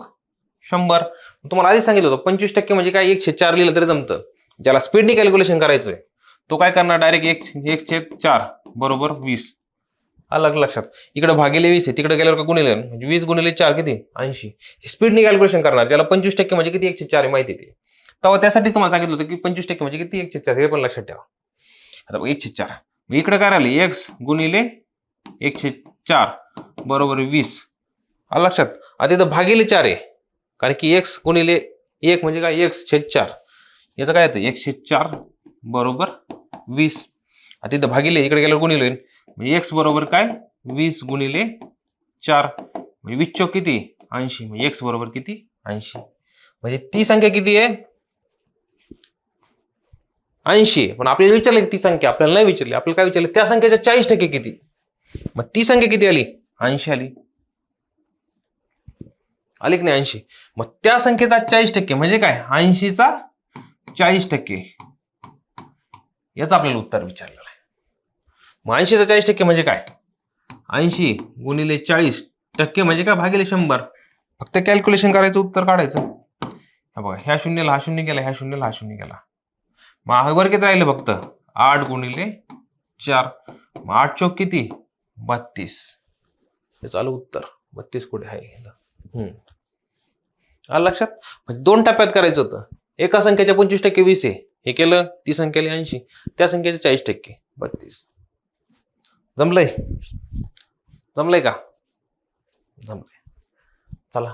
S1: 100. तुम्हाला आधीच सांगितलं होतं 25% म्हणजे काय 1/4 लिहिलं तरी जमतं. ज्याला स्पीडनी कॅल्क्युलेशन करायचंय तो काय करणार, डायरेक्ट 1/4 बरोबर 20. अलग लक्षात. इकडे भागिले 20 आहे, तिकडे गेल्यावर का गुणिले, म्हणजे 20 गुणिले 4 किती 80. स्पीडनी कॅल्क्युलेशन करणार. ज्याला 25% म्हणजे किती 1/4 आहे माहिती आहे. तेव्हा त्यासाठी तुम्हाला सांगितलं होतं की 25% म्हणजे किती 1/4, हे पण लक्षात ठेवा. आता 1/4 इकडे काय राहिले x गुणिले 1/4 बरोबर 20. आलं लक्षात. आता इथं भागिले 4 आहे, कारण की x गुणिले 1 म्हणजे काय x/4, याचं काय येतं 1/4 बरोबर 20. आता इथं भागिले, इकडे गेल्यावर गुणिले होईल, म्हणजे x बरोबर काय 20 गुणिले 4 म्हणजे 20 चोक किती 80, म्हणजे x बरोबर किती 80. म्हणजे ती संख्या किती आहे 80. पण आपल्याला विचारलं ती संख्या, आपल्याला नाही विचारली. आपल्याला काय विचारलं, त्या संख्येच्या 40% किती. मग ती संख्या किती आली 80 आली. आली की नाही 80. मग त्या संख्येचा 40% म्हणजे काय 80चा 40%, याचं आपल्याला उत्तर विचारलेलं आहे. मग 80चा 40% म्हणजे काय, 80 गुणिले 40% म्हणजे काय भागिले 100. फक्त कॅल्क्युलेशन करायचं, उत्तर काढायचं. बघा, ह्या शून्याला हा शून्य गेला, ह्या शून्याला हा शून्य गेला. मग वर किती राहिलं फक्त 8 गुणिले 4, मग 8 चोक किती 32. हे चालू उत्तर 32 कुठे आहे. आलं लक्षात. म्हणजे 2 टप्प्यात करायचं होतं. एका संख्येच्या 25% 20 आहे, हे केलं, ती संख्या 80, त्या संख्येचे 40% 32. जमलंय का, जमलंय. चला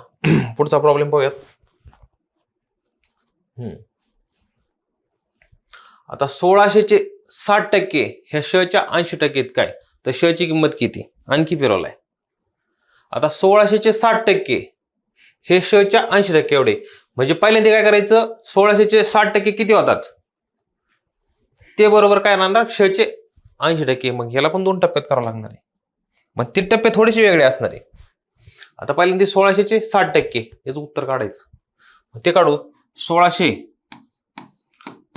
S1: पुढचा प्रॉब्लेम पाहूयात. आता 1600चे 60% ह्या शच्या 80% काय, तर शची किंमत किती, आणखी फिरवलाय. आता 1600चे 60% हे शच्या 80% एवढे, म्हणजे पहिल्यांदा काय करायचं, 1600चे 60% किती होतात ते बरोबर काय राहणार शचे 80%. मग ह्याला पण 2 टप्प्यात करावं लागणार आहे. मग ते टप्पे थोडेसे वेगळे असणार आहे. आता पहिल्यांदा 1600चे 60% याचं उत्तर काढायचं. ते काढू. 1600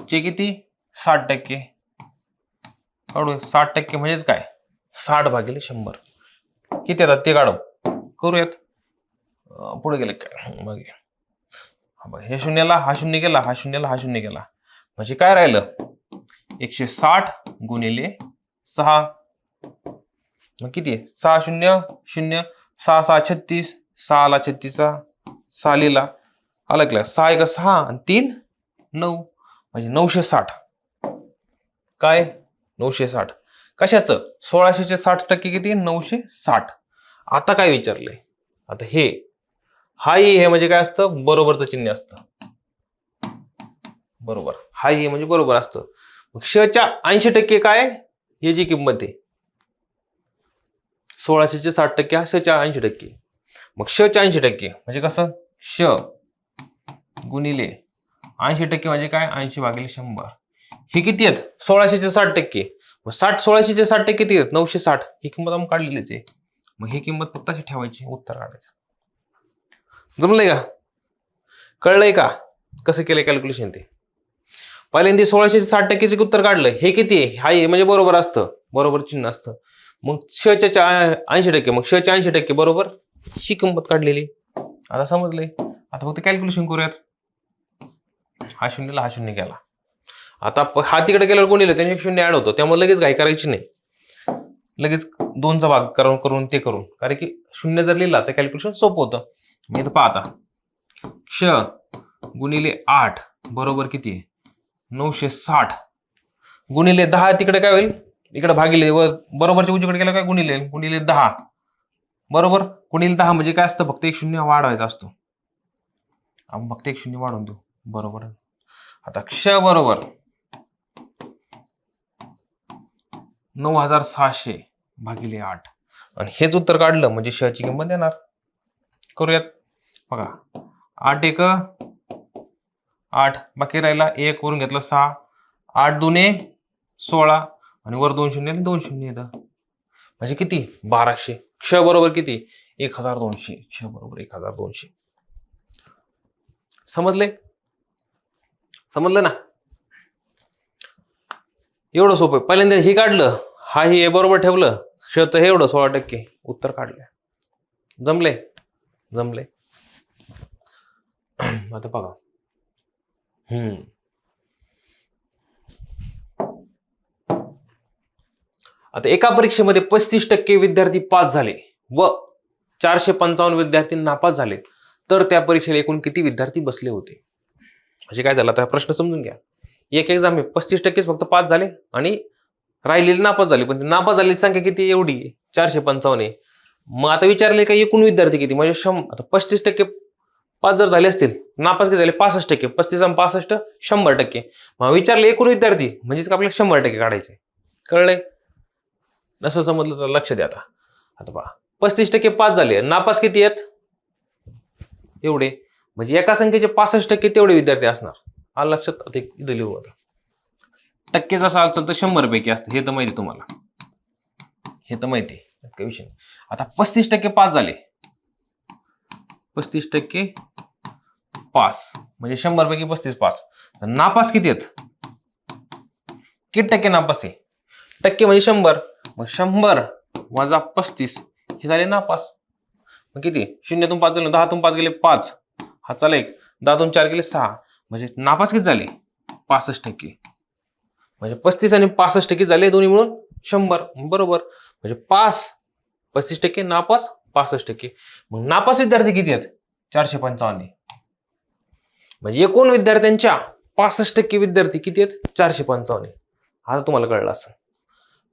S1: चे किती 60% काढू. 60% म्हणजेच काय 60/100 किती येतात ते काढू. करूयात. पुढे गेले काय, मग हे शून्याला हा शून्य गेला, हा शून्याला हा शून्य गेला, म्हणजे काय राहिलं 160 गुणिले 6. मग किती 6 0 0 6 6 36, 6 ला 36चा 6 लिहिला, आलं का 6 1 6 आणि 3 9, म्हणजे 960. काय 960 कशाचं, 1600चे 60% किती 960. आता काय विचारलंय, आता हे हाय हे म्हणजे काय असतं, बरोबरचं चिन्ह असतं. बरोबर, हाय हे म्हणजे बरोबर असतं. मग शच्या 80% काय, हे जी किंमत आहे 1600 60% हा शच्या 80%. मग शच्या 80% म्हणजे कसं, श गुणिले 80% म्हणजे काय, 80/100. हे किती आहेत, 1600चे 60%. मग 1600चे 60% किती आहेत, 960. ही किंमत आपण काढलेलीच आहे. मग ही किंमत फक्त अशी ठेवायची, उत्तर काढायचं. जमलंय का, कळलंय का कसं केलंय कॅल्क्युलेशन ते. पहिल्यांदा 1600चे 60%चे उत्तर काढलं. हे किती आहे, हाय म्हणजे बरोबर असतं, बरोबर चिन्ह असतं. मग शच्या 80%, मग शच्या 80% बरोबर ही किंमत काढलेली. आता समजलंय. आता फक्त कॅल्क्युलेशन करूयात. हा शून्यला हा शून्य गेला. आता हा तिकडे गेल्यावर गुणिले त्याने शून्य ऍड होतो, त्यामुळे लगेच घाई करायची नाही. लगेच 2चा भाग करून ते करून, कारण की शून्य जर लिहिला तर कॅल्क्युलेशन सोपं होतं. मी इथं पाहता क्ष गुणिले 8 बरोबर किती आहे, 960 गुणिले 10. तिकडे काय होईल, इकडे भागिले व बरोबरच्या उजवीकडे गेला काय, गुणिले 10 बरोबर. गुणिले 10 म्हणजे काय असतं, फक्त एक शून्य वाढवायचा असतो. आपण फक्त एक शून्य वाढवून देऊ, बरोबर. आता क्ष बरोबर 9600/8 आणि हेच उत्तर काढलं म्हणजे शची किंमत देणार. करूयात बघा. 8 1 8, बाकी राहिला 1 वरून घेतलं 6, 8 2 16 आणि वर 2 शून्य 2 शून्य येतं, म्हणजे किती 1200. क्ष बरोबर किती 1200. क्ष बरोबर 1200. समजले, समजलं ना. एवढं सोपं. पहिल्यांदा हे काढलं, हा हे बरोबर ठेवलं, क्षचं हे एवढं 16% उत्तर काढलं. जमले, जमले. आता बघा. आता एका परीक्षेमध्ये 35% विद्यार्थी पास झाले व 455 विद्यार्थी नापास झाले, तर त्या परीक्षेला एकूण किती विद्यार्थी बसले होते. म्हणजे काय झालं, आता प्रश्न समजून घ्या. एक एक्झाम आहे, 35% फक्त पास झाले आणि राहिलेले नापास झाले, पण नापास झालेली संख्या किती, एवढी 455 आहे. मग आता विचारले का एकूण विद्यार्थी किती, म्हणजे आता 35% पास जर झाले असतील, नापास किती झाले 65%. 35 आणि 65 100%. मग विचारले एकूण विद्यार्थी म्हणजेच आपल्याला 100% काढायचे. कळलंय, नसेल समजलं तर लक्ष द्या. आता पहा, 35% पास झाले, नापास किती आहेत एवढे, म्हणजे एका संख्येचे 65% तेवढे विद्यार्थी असणार. आलं लक्षात. आता इथं लिहू. आता टक्के जसं असेल तर 100 पैकी असतं, हे तर माहिती तुम्हाला, हे तर माहिती काही विषय नाही. आता 35% पास झाले, 35% पास म्हणजे 100 पैकी 35 पास. नापास किती आहेत, किती टक्के नापास आहे, टक्के म्हणजे 100. मग 100 वजा 35 हे झाले नापास. मग किती, 0 5 झाले, 10 5 गेले 5, हा चाल 1, 10 4 गेले 6, म्हणजे नापास किती झाले 65%. म्हणजे 35 आणि 65% झाले, दोन्ही मिळून 100 बरोबर. म्हणजे पास 35%, नापास 65%. मग नापास विद्यार्थी किती आहेत 455. म्हणजे एकूण विद्यार्थ्यांच्या 65% विद्यार्थी किती आहेत 455. आता तुम्हाला कळलं असं.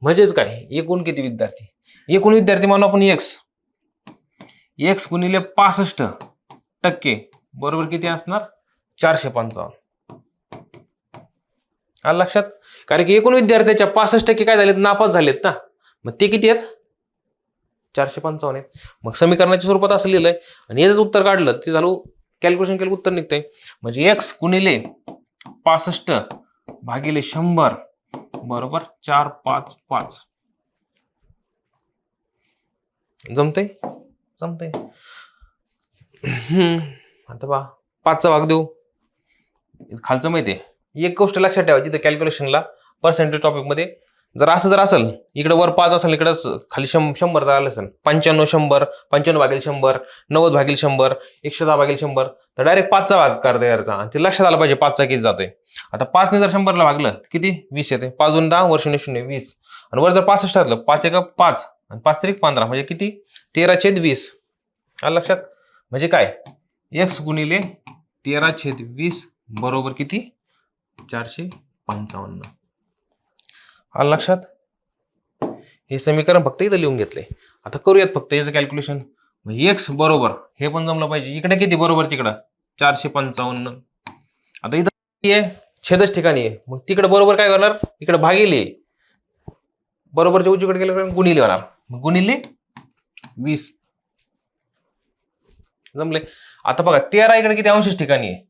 S1: म्हणजेच काय, एकूण किती विद्यार्थी, एकूण विद्यार्थी मानू आपण x गुणिले 65% बरोबर किती असणार 455. आलं लक्षात. कारण की एकूण विद्यार्थ्याच्या 65% काय झालेत, नापास झालेत ना, मग ते किती आहेत 455 आहेत. मग समीकरणाच्या स्वरूपात असं लिहिलंय आणि याच उत्तर काढलं ते झालं, कॅल्क्युलेशन केलं उत्तर निघतंय. म्हणजे x गुणिले 65/100 बरोबर 455. जमतंय, जमतंय. आता पहा 5चा भाग देऊ. खालचं माहितीये, एक गोष्ट लक्षात ठेवायची तर कॅल्क्युलेशनला पर्सेंटेज टॉपिक मध्ये जर असेल, इकडे वर 5 असेल, इकडे खाली 100 जर आलं असेल, 95 100, 95/100, 90/100, 110/100, तर डायरेक्ट 5चा भाग करता यायचा. आणि ते लक्षात आलं पाहिजे 5चा किती जातोय. आता 5ने जर 100ला भागलं किती 20 येते, 5 2 10 वर 0 0 20 आणि वर जर 65 असलं 5 1 5 आणि 5 3 15 म्हणजे किती 13/20. आलं लक्षात. म्हणजे काय x गुणिले 13/20 बरोबर किती 455. आलं लक्षात. हे समीकरण फक्त इथं लिहून घेतलंय. आता करूयात फक्त याचं कॅल्क्युलेशन. x बरोबर हे पण जमलं पाहिजे, इकडे किती बरोबर तिकडं 455. आता इथं छेदच ठिकाणी आहे, मग तिकडे बरोबर काय करणार, इकडे भागिले, बरोबरच्या उजवीकडे गेल्यावर गुणिले होणार, गुणिले 20 जमले. आता बघा 13 इकडे किती अंश ठिकाणी आहे,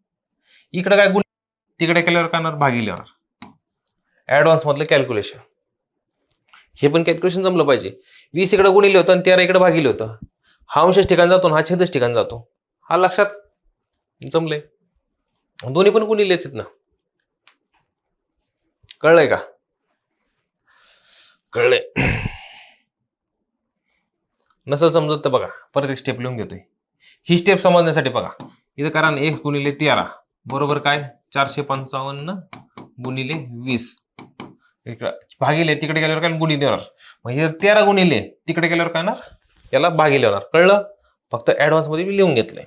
S1: इकडे काय गुण, तिकडे केल्यावर काय होणार, भागिले होणार. ऍडव्हान्स मधलं कॅल्क्युलेशन, हे पण कॅल्क्युलेशन जमलं पाहिजे. 20 इकडे गुणिले होतं आणि 13 इकडे भागिले होतं. हा अंश ठिकाण जातो, हा छेदच ठिकाण जातो. हा लक्षात जमले. दोन्ही पण गुणिलेच आहेत ना. कळलंय का? कळलंय. नसल समजत तर बघा परत एक स्टेप लिहून घेतोय. ही स्टेप समजण्यासाठी बघा इथं करा ना, 1 गुणिले 13 बरोबर काय 455 गुणिले 20 भागिले, तिकडे गेल्यावर काय गुणिले होणार. म्हणजे 13 गुणिले तिकडे गेल्यावर काय ना याला भागिले होणार. कळलं? फक्त ऍडव्हान्स मध्ये मी लिहून घेतलंय.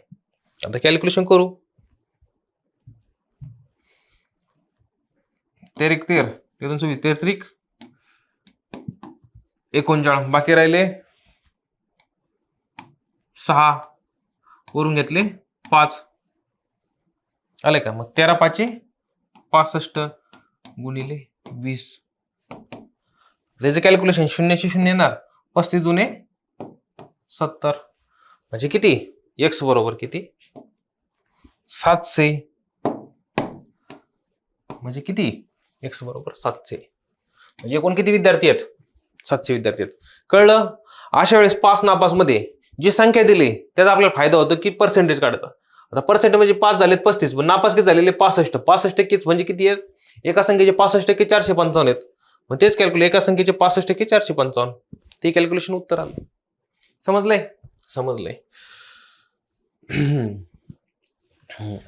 S1: आता कॅल्क्युलेशन करू. 13 13 33 39 बाकी राहिले 6 वरून घेतले 5 आले का. मग 13 5 65 गुणिले 20 त्याचं कॅल्क्युलेशन 0 शी 0 येणार, 35 जुने 70 म्हणजे किती, x बरोबर किती 700 म्हणजे किती x बरोबर 700. म्हणजे एकूण किती विद्यार्थी आहेत, 700 विद्यार्थी आहेत. कळलं? अशा वेळेस पास नापास मध्ये जी संख्या दिली त्याचा आपल्याला फायदा होतो की पर्सेंटेज काढता. आता पर्सेंटेज म्हणजे 5 झालेत 35, पण नापास किती झालेले 65. 65% म्हणजे किती आहेत, एका संख्येचे 65% 455 आहेत. मग तेच कॅल्क्युलेट, एका संख्येचे 65% 455, ते कॅल्क्युलेशन उत्तर आलं. समजलंय? समजलंय.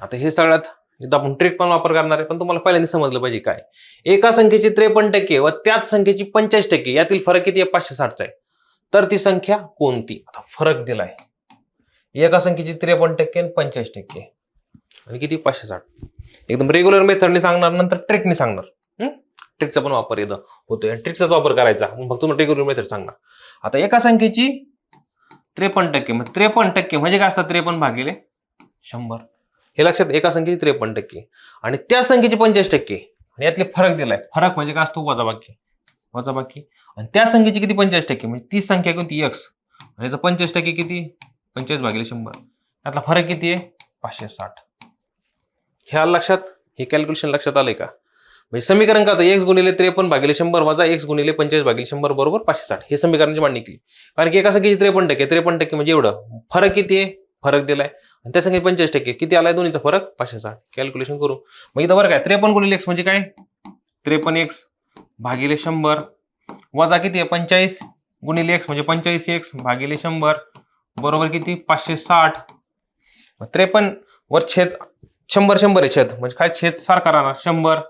S1: आता हे सगळ्यात इथं आपण ट्रिक पण वापर करणार आहे, पण तुम्हाला पहिल्यांदा समजलं पाहिजे काय, एका संख्येची 53% व त्याच संख्येची 45% यातील फरक किती आहे, 560चा आहे. तर ती संख्या कोणती. आता फरक दिलाय, एका संख्येची 53% आणि 45% आणि किती 560. एकदम रेग्युलर मेथडने सांगणार, नंतर ट्रिकने सांगणार. ट्रिकचा पण वापर इथं होतोय, ट्रिकचाच वापर करायचा, मग तुम्हाला रेग्युलर मेथड सांगणार. आता एका संख्येची 53%, मग 53% म्हणजे काय असतात, 53 भागिले 100. हे लक्षात, एका संख्येची 53% आणि त्या संख्येची 45% आणि यातले फरक दिलाय. फरक म्हणजे काय असतो, वजाबाकी. वजाबाकी आणि त्या संख्येची किती 45% म्हणजे ती संख्या कोणती x आणि याचा 45% किती 45 भागिले 100. यातला फरक किती आहे 560. हे आलं लक्षात. हे कॅल्क्युलेशन लक्षात आलंय का? म्हणजे समीकरण का होतं, x गुणिले 53 भागिले 100 वजा x गुणिले 45 भागिले 100 बरोबर 560. हे समीकरणाची मांडणी केली. कारण की एका संख्येची 53% म्हणजे एवढं फरक किती आहे, फरक दिलाय आणि त्या संख्येत 45% किती आलाय, दोन्हीचा फरक 560. कॅल्क्युलेशन करू. मग इथं बरं काय 53 गुणिले x म्हणजे काय 53x भागिले 100 वजा किती आहे 45 गुणिले x म्हणजे 45x भागिले 100 बरोबर किती 560. 53 वर छेद 100 100 आहे छेद म्हणजे काय छेद सारखा राहणार 100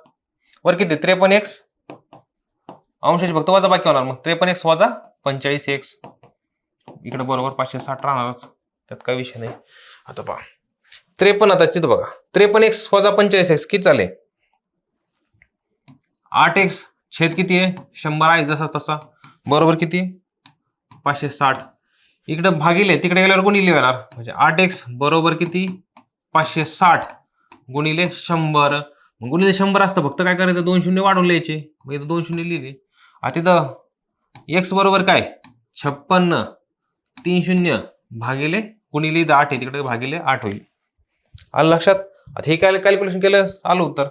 S1: वर किती 53x अंशाची फक्त वजा बाकी होणार. मग 53x वजा 45x इकडे बरोबर 560 राहणारच, त्यात काही विषय नाही. आता पहा 53, आता चित्र बघा 53x वजा 45x किती झाले 8x छेद किती आहे 100 आहे जसा तसा बरोबर किती 560. इकडे भागिले तिकडे गेल्यावर गुणिले येणार म्हणजे 8x बरोबर किती 560 गुणिले 100. गुणिले 100 असतं, फक्त काय करायचं 2 शून्य वाढवून लिहायचे. मग इथं 2 शून्य लिहिले. आता इथं x बरोबर काय 56 3 शून्य भागिले गुणिले 8 आहे तिकडे भागिले 8 होईल. आलं लक्षात. आता हे काय कॅल्क्युलेशन केलं आलं उत्तर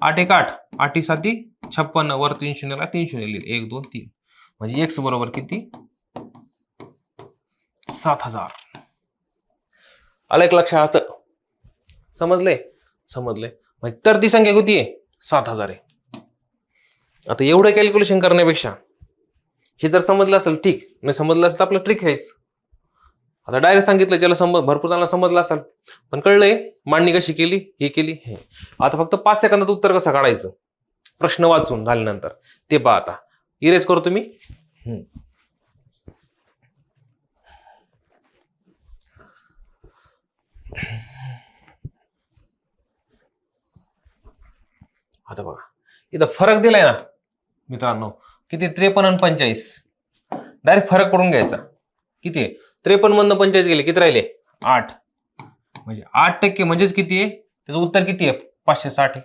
S1: 8 1 8 8 7 56 वर 3 शून्यला 3 शून्य लिहिले 1 2 3 म्हणजे x बरोबर किती 7000. आलं एक लक्षात. समजले समजले म्हणजे तर ती संख्या किती आहे 7000 आहे. आता एवढं कॅल्क्युलेशन करण्यापेक्षा हे जर समजलं असेल ठीक, नाही समजलं असेल तर आपलं ट्रिक हेच. आता डायरेक्ट सांगितलं ज्याला भरपूर जणांना समजलं असेल, पण कळलंय मांडणी कशी केली हे केली हे. आता फक्त 5 सेकंदात उत्तर कसं काढायचं प्रश्न वाचून झाल्यानंतर ते पहा. आता इरेज करतो मी. आता बघा इथं फरक दिलाय ना मित्रांनो किती 53 आणि 45. डायरेक्ट फरक करून घ्यायचा. किती आहे 53 मधनं 45 गेले किती राहिले 8 म्हणजे 8% म्हणजेच किती आहे त्याचं उत्तर किती आहे 560 आहे.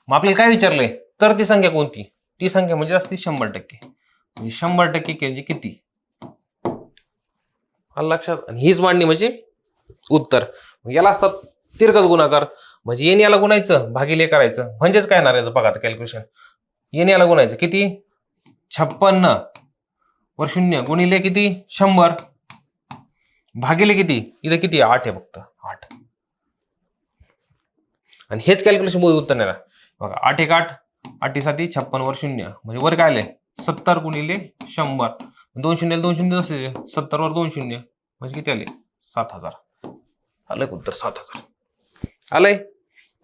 S1: मग आपल्याला काय विचारलंय तर ती संख्या कोणती, ती संख्या म्हणजे असते 100%. म्हणजे 100% म्हणजे किती आलं लक्षात? आणि हीच मांडणी म्हणजे उत्तर. याला असतात तिरकस गुणाकार. म्हणजे येणे याला गुणायचं भागिले करायचं म्हणजेच काय येणार याचं बघा आता कॅल्क्युलेशन. येणे याला गुणायचं किती 56 वर 0 गुणिले किती 100 भागिले किती इथं किती 8 आहे फक्त 8. आणि हेच कॅल्क्युलेशन उत्तर येणार बघा. 8 1 8 8 7 56 वर 0 म्हणजे वर काय आलंय 70 गुणिले 100 2 शून्य 2 शून्य 70 वर 2 शून्य म्हणजे किती आले 7000. आलं उत्तर 7000 आलंय.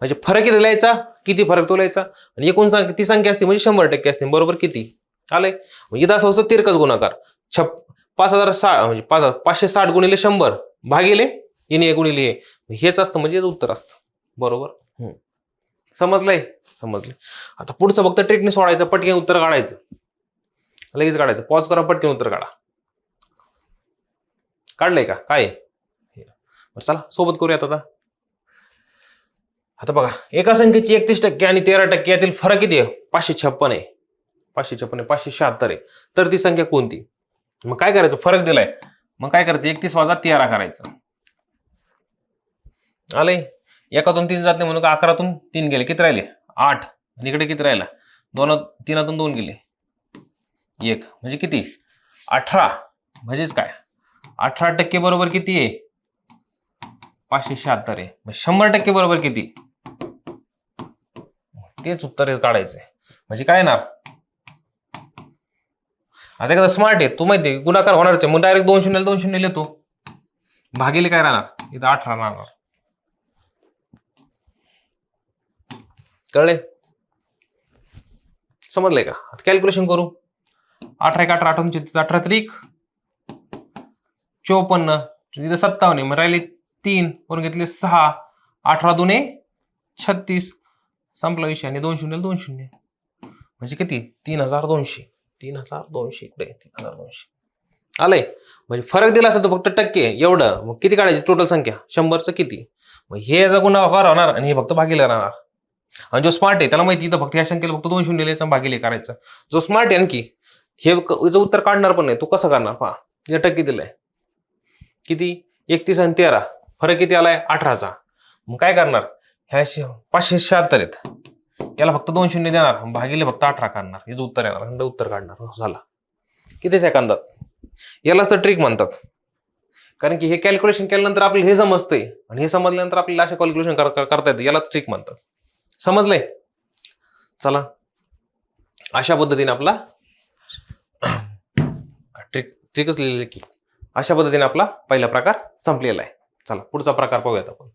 S1: म्हणजे फरक किती लिहायचा किती फरक तो लिहायचा आणि एकूण ती संख्या असते म्हणजे 100% असते बरोबर किती आलंय. म्हणजे इथं असं असतं तिरकस गुणाकार 5060 म्हणजे 560 गुणिले 100 भागिले येणे गुणिले हेच असतं म्हणजे उत्तर असतं बरोबर. समजलंय समजले. आता पुढचं फक्त ट्रिकने सोडायचं पटकन उत्तर काढायचं लगेच काढायचं. पॉज करा पटकन उत्तर काढा. काढलंय का काय चला सोबत करूयात आता. आता बघा एका संख्येची 31% आणि 13% यातील फरक किती आहे 556 आहे 556 576 आहे तर ती संख्या कोणती. मग काय करायचं फरक दिलाय मग काय करायचं 31 वजा 13 करायचं. आलंय. एकातून 3 जात नाही म्हणून 11तून 3 गेले किती राहिले 8 आणि इकडे किती राहिला 3तून 2 गेले 1 म्हणजे किती 18 म्हणजेच काय 18% बरोबर किती आहे 576 आहे. 100% बरोबर किती तेच उत्तर काढायचंय. म्हणजे काय ना आता एखादा स्मार्ट आहे तू माहिती गुणाकार होणारच आहे मग डायरेक्ट 2 शून्य 2 शून्य लिहितो भागिले काय राहणार इथं 18 राहणार. कळले समजलंय का. आता कॅल्क्युलेशन करू 18 18 18 त्रिक 54 इथं 57 मग राहिले 3 वरून घेतले 6 18 दुने 36 संपला विषय आणि 2 शून्य 2 शून्य म्हणजे किती 3200 इकडे 3200 आलंय. म्हणजे फरक दिला असेल तो फक्त टक्के एवढं मग किती काढायची टोटल संख्या 100चं किती मग हे गुणाकार होणार आणि हे फक्त भागिले राहणार. आणि जो स्मार्ट आहे त्याला माहिती इथं फक्त या संख्येला फक्त 2 शून्य लिहायचं भागिले करायचं. जो स्मार्ट आहे आणखी हे उत्तर काढणार पण नाही तो कसं करणार पहा या टक्के दिलाय किती 31 आणि 13 फरक किती आलाय 18चा. मग काय करणार ह्या 576 आहेत याला फक्त 2 शून्य देणार भागिले फक्त 18 काढणार हे उत्तर येणार उत्तर काढणार झाला किती सेकंदात. यालाच तर ट्रिक म्हणतात कारण की हे कॅल्क्युलेशन केल्यानंतर आपल्याला हे समजतंय आणि हे समजल्यानंतर आपल्याला असे कॅल्क्युलेशन करता येते यालाच ट्रिक म्हणतात. समजलंय. चला अशा पद्धतीने आपला ट्रिकच लिहिलेली की अशा पद्धतीने आपला पहिला प्रकार संपलेला आहे. चला पुढचा प्रकार पाहूयात आपण.